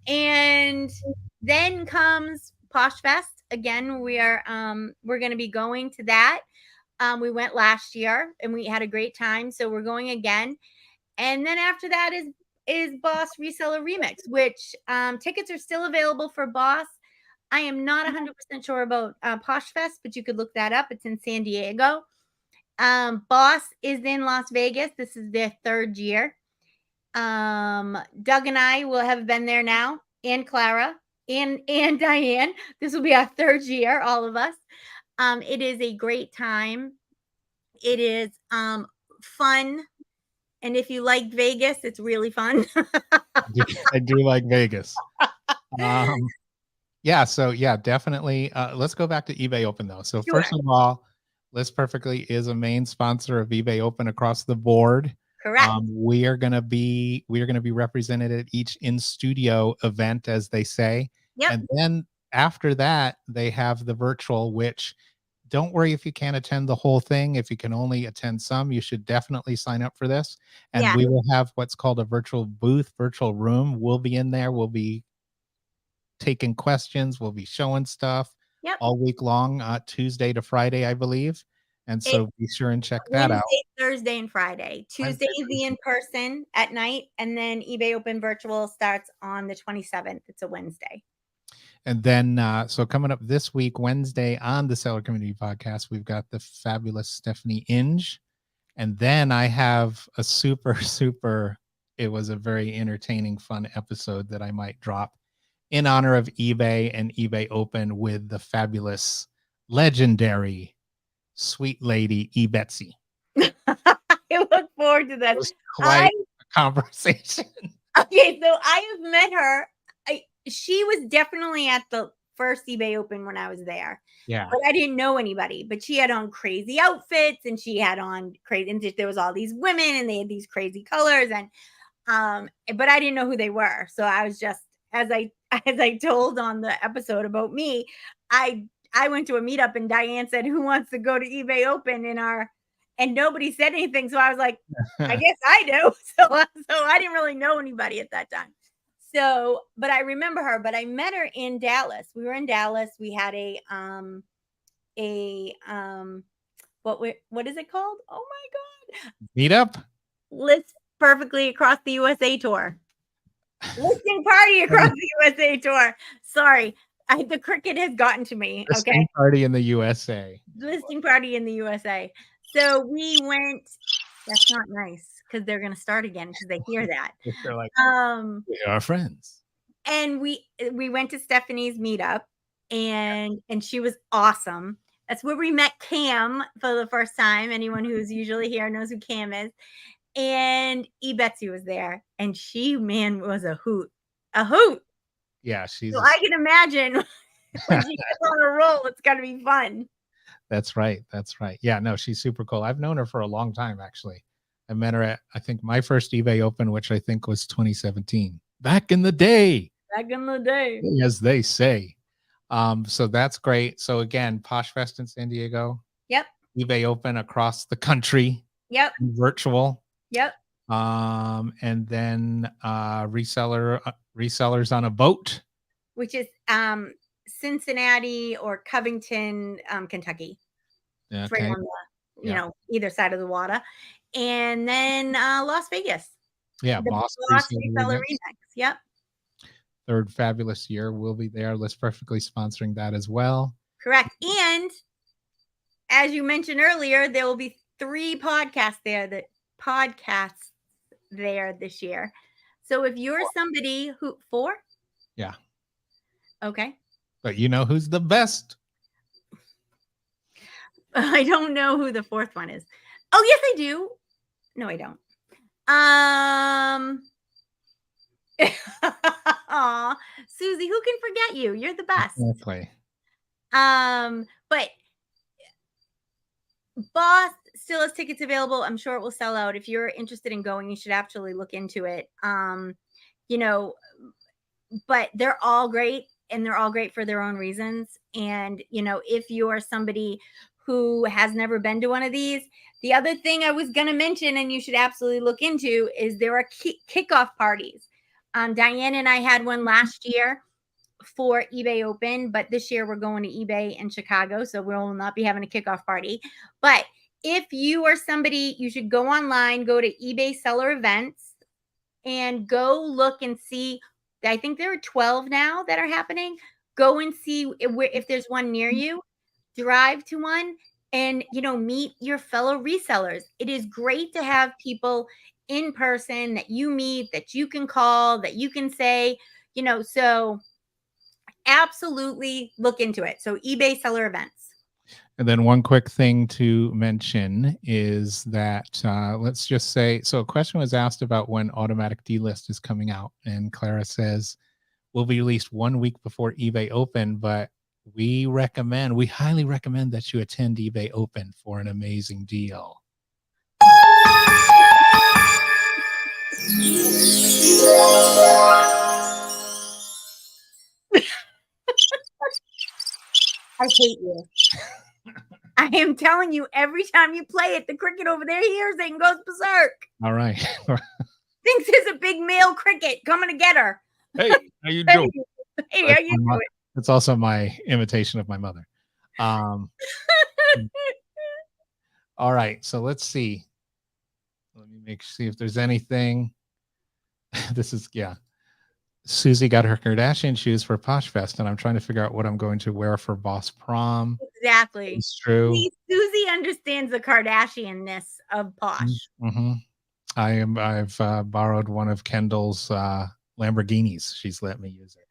And then comes Posh Fest. Again, we're going to be going to that. We went last year and we had a great time, so we're going again. And then after that is Boss Reseller Remix, which tickets are still available for Boss. I am not 100% sure about Posh Fest, but you could look that up. It's in San Diego. Boss is in Las Vegas. This is their 3rd year. Doug and I will have been there now, and Clara and Diane. This will be our 3rd year, all of us. It is a great time. It is fun. And if you like Vegas, it's really fun. I do like Vegas. Yeah, so yeah, definitely. Let's go back to eBay Open though. So Sure. first of all, List Perfectly is a main sponsor of eBay Open across the board. Correct. We are gonna be represented at each in studio event, as they say. Yep. And then after that, they have the virtual, which don't worry if you can't attend the whole thing. If you can only attend some, you should definitely sign up for this. And Yeah. we will have what's called a virtual booth, virtual room. We'll be in there. We'll be taking questions. We'll be showing stuff all week long, Tuesday to Friday, I believe. And so be sure and check that out. Wednesday, Thursday, and Friday. Tuesday is the in-person at night, and then eBay Open Virtual starts on the 27th. It's a Wednesday. And then, so coming up this week, Wednesday on the Seller Community Podcast, we've got the fabulous Stephanie Inge. And then I have a it was a very entertaining, fun episode that I might drop in honor of eBay and eBay Open with the fabulous, legendary, sweet lady, eBetsy. I look forward to that. It was quite a conversation. Okay, so I have met her. She was definitely at the first eBay Open when I was there. Yeah. But I didn't know anybody. But she had on crazy outfits, and she had on crazy, and there was all these women, and they had these crazy colors, and but I didn't know who they were. So I was just, as I told on the episode about me, I went to a meetup and Diane said, "Who wants to go to eBay Open and nobody said anything. So I was like, I guess I do. So I didn't really know anybody at that time. So, but I remember her, but I met her in Dallas. We were in Dallas. We had what is it called? Oh my God. Meetup? List Perfectly Across the USA tour. Listing party across the USA tour. Sorry. The cricket has gotten to me. Listing party in the USA. Listing party in the USA. So we went. That's not nice because they're going to start again because they hear that. They're like, we are friends. And we went to Stephanie's meetup, and she was awesome. That's where we met Cam for the first time. Anyone who's usually here knows who Cam is. And Betsy was there, and she, man, was a hoot. A hoot. Yeah, she's. So I can imagine when she gets on a roll, it's got to be fun. That's right. That's right. Yeah, no, she's super cool. I've known her for a long time, actually. I met her at, I think, my first eBay Open, which I think was 2017. Back in the day. Back in the day. As they say. So that's great. So again, Posh Fest in San Diego. Yep. eBay Open across the country. Yep. Virtual. Yep. And then resellers on a boat. Which is Cincinnati or Covington, Kentucky. Okay. Right on the, you know, either side of the water. And then Las Vegas. Yeah, Boss Reseller Remix. Yep. Third fabulous year. We'll be there. List Perfectly sponsoring that as well. Correct. And as you mentioned earlier, there will be 3 podcasts there this year. So if you're somebody who 4? Yeah. Okay. But you know who's the best? I don't know who the 4th one is. Oh, yes, I do. No, I don't. Aw, Susie, who can forget you? You're the best. Exactly. But Boss still has tickets available. I'm sure it will sell out. If you're interested in going, you should absolutely look into it. You know, but they're all great. and they're all great for their own reasons. And, you know, if you are somebody who has never been to one of these, the other thing I was going to mention, and you should absolutely look into, is there are kickoff parties. Diane and I had one last year for eBay Open, but this year we're going to eBay in Chicago, so we'll not be having a kickoff party. But if you are somebody, you should go online, go to eBay seller events, and go look and see. I think there are 12 now that are happening. Go and see if there's one near you. Drive to one and, you know, meet your fellow resellers. It is great to have people in person that you meet, that you can call, that you can say, you know, so absolutely look into it. So eBay seller events. And then one quick thing to mention is that let's just say, so a question was asked about when automatic delist is coming out, and Clara says will be released 1 week before eBay Open, but we highly recommend that you attend eBay Open for an amazing deal. I hate you. I am telling you, every time you play it, the cricket over there hears it and goes berserk. All right. Thinks there's a big male cricket coming to get her. Hey, how you doing? Hey, how you doing? It's also my imitation of my mother. All right, so let's see. Let me see if there's anything. This is, yeah. Susie got her Kardashian shoes for Posh Fest, and I'm trying to figure out what I'm going to wear for Boss Prom. Exactly. It's true. Susie understands the Kardashian-ness of Posh. Mm-hmm. I've borrowed one of Kendall's Lamborghinis. She's let me use it.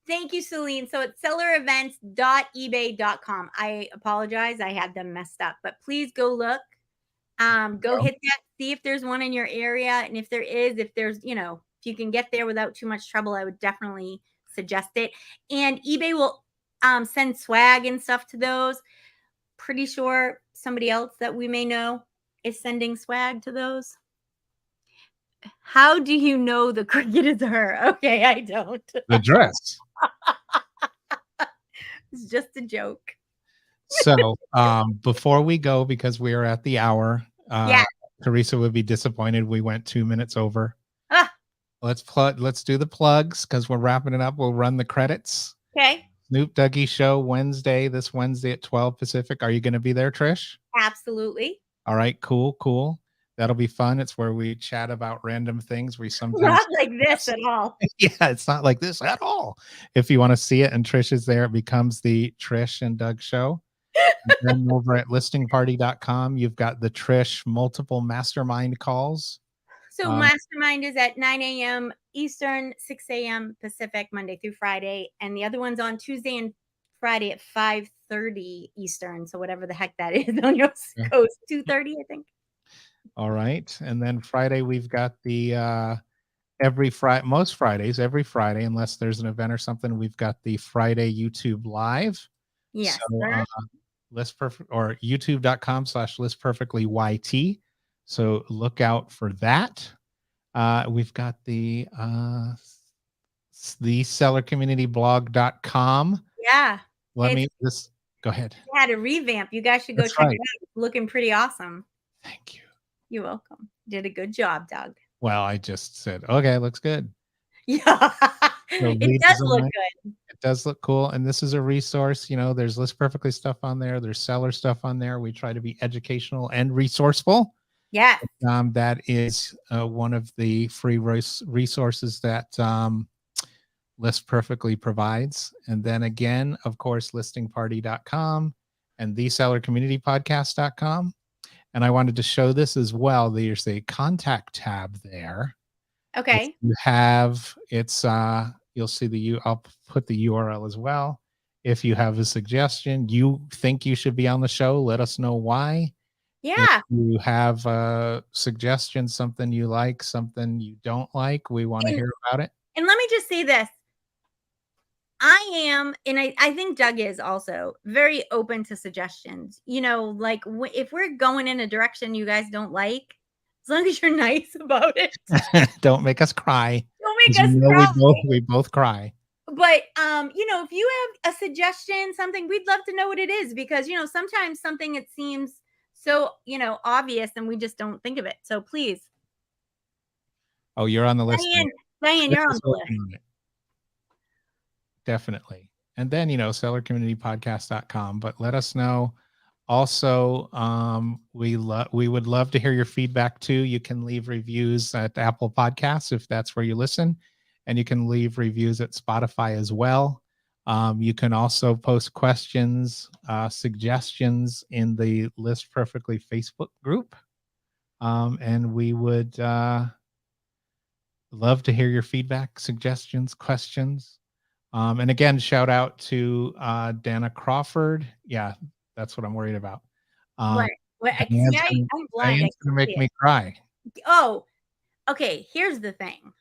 Thank you, Celine. So it's sellerevents.ebay.com. I apologize. I had them messed up, but please go look. Go hit that, see if there's one in your area. And if there is, if there's, you know, if you can get there without too much trouble, I would definitely suggest it. And eBay will send swag and stuff to those. Pretty sure somebody else that we may know is sending swag to those. How do you know the cricket is her? Okay, I don't. The dress. It's just a joke. So before we go, because we are at the hour, yeah. Teresa would be disappointed we went 2 minutes over. Ah. Let's do the plugs because we're wrapping it up. We'll run the credits. Okay. Snoop Dougie show this Wednesday at 12 Pacific. Are you going to be there, Trish? Absolutely. All right, cool. That'll be fun. It's where we chat about random things. We sometimes not like this at all. Yeah, it's not like this at all. If you want to see it and Trish is there, it becomes the Trish and Doug show. And then over at listingparty.com, you've got the Trish multiple mastermind calls. So mastermind is at 9 a.m. Eastern, 6 a.m. Pacific, Monday through Friday. And the other one's on Tuesday and Friday at 5:30 Eastern. So whatever the heck that is on your coast, 2:30, I think. All right. And then Friday, we've got the most Fridays, every Friday, unless there's an event or something, we've got the Friday YouTube live. Yes. So, youtube.com/listperfectlyyt. So look out for that. We've got the sellercommunityblog.com. Yeah. Go ahead. You had a revamp. You guys should go check it out. It's looking pretty awesome. Thank you. You're welcome. Did a good job, Doug. Well, I just said, okay, looks good. Yeah. It does look good. It does look cool. And this is a resource. You know, there's List Perfectly stuff on there. There's seller stuff on there. We try to be educational and resourceful. Yeah. That is one of the free resources that List Perfectly provides. And then again, of course, listingparty.com and thesellercommunitypodcast.com. And I wanted to show this as well. There's a contact tab there. Okay. You you'll see I'll put the URL as well. If you have a suggestion, you think you should be on the show, let us know why. Yeah. If you have a suggestion, something you like, something you don't like, we want to hear about it. And let me just say this. I am, and I think Doug is also very open to suggestions. You know, like if we're going in a direction you guys don't like, as long as you're nice about it. Don't make us cry. Don't make us cry. We both cry. But if you have a suggestion, something, we'd love to know what it is, because sometimes something, it seems so obvious and we just don't think of it. So please. Oh, you're on the list. Diane, you're on the list. Definitely. And then, sellercommunitypodcast.com, but let us know. Also, we would love to hear your feedback too. You can leave reviews at Apple Podcasts if that's where you listen, and you can leave reviews at Spotify as well. You can also post questions, suggestions in the List Perfectly Facebook group, and we would love to hear your feedback, suggestions, questions. And again, shout out to Dana Crawford. Yeah, that's what I'm worried about. What? Diane's I'm blind. Diane's gonna make me cry. Oh, okay. Here's the thing.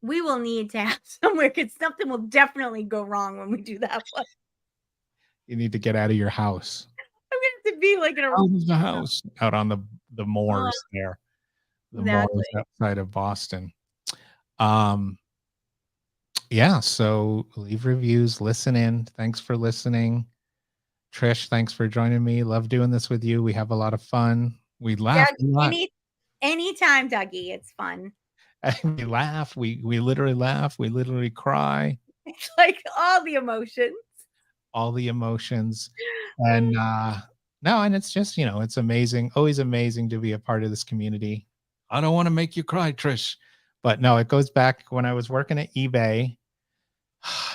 We will need to have somewhere, because something will definitely go wrong when we do that one. You need to get out of your house. I'm going to be like in the house out on the moors there. The moors outside of Boston. Yeah, so leave reviews, listen in. Thanks for listening. Trish, thanks for joining me. Love doing this with you. We have a lot of fun. We laugh a lot. Anytime, Dougie. It's fun. We laugh. We literally laugh. We literally cry. It's like all the emotions. All the emotions. And no, and it's just, it's amazing. Always amazing to be a part of this community. I don't want to make you cry, Trish. But no, it goes back when I was working at eBay.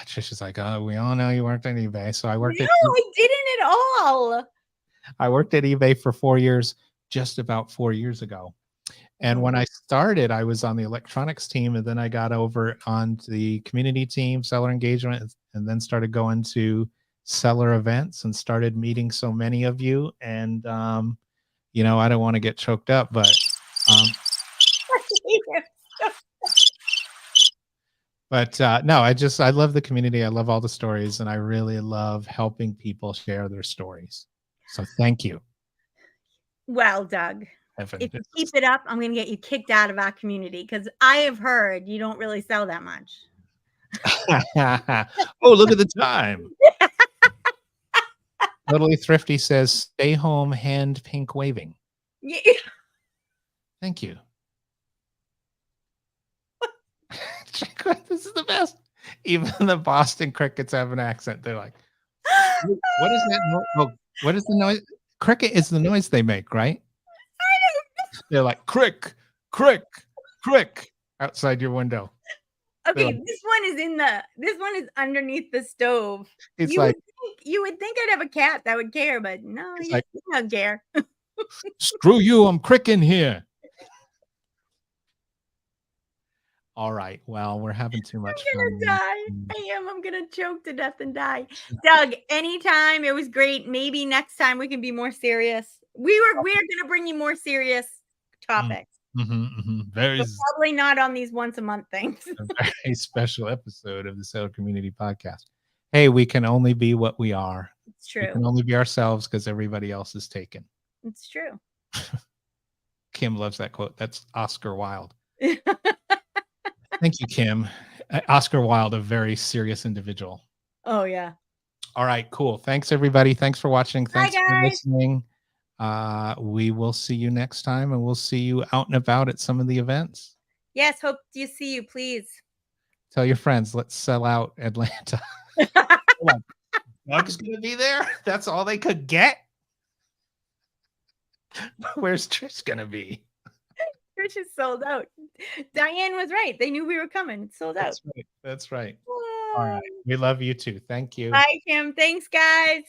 Trish is like, oh, we all know you worked at eBay. So I worked I didn't at all. I worked at eBay for 4 years, just about 4 years ago. And when I started, I was on the electronics team, and then I got over on the community team, seller engagement, and then started going to seller events and started meeting so many of you. And, I don't want to get choked up, but no, I love the community. I love all the stories, and I really love helping people share their stories. So thank you. Well, Doug, if you keep it up, I'm going to get you kicked out of our community, because I have heard you don't really sell that much. Oh, look at the time. Totally Thrifty says, stay home, hand pink waving. Yeah. Thank you. This is the best. Even the Boston crickets have an accent. They're like, what is that? Oh, what is the noise? Cricket is the noise they make, right? They're like, crick, crick, crick outside your window. Okay, like, this one is underneath the stove. It's you would think I'd have a cat that would care, but no, you don't care. Screw you, I'm cricking here. All right. Well, we're having too much fun. I'm gonna die. I'm gonna choke to death and die. Doug, anytime. It was great. Maybe next time we can be more serious. We're gonna bring you more serious topics. Very probably not on these once a month things. A very special episode of the Seller Community Podcast. Hey, we can only be what we are. It's true. We can only be ourselves because everybody else is taken. It's true. Kim loves that quote. That's Oscar Wilde. Thank you, Kim. Oscar Wilde, a very serious individual. Oh, yeah. All right, cool. Thanks, everybody. Thanks for watching. Thanks for listening. We will see you next time, and we'll see you out and about at some of the events. Yes, hope to see you, please. Tell your friends, let's sell out Atlanta. Doug's going to be there? That's all they could get? Where's Trish going to be? Trish is sold out. Diane was right. They knew we were coming. It's sold out. That's right. All right. We love you too. Thank you. Bye, Kim. Thanks, guys.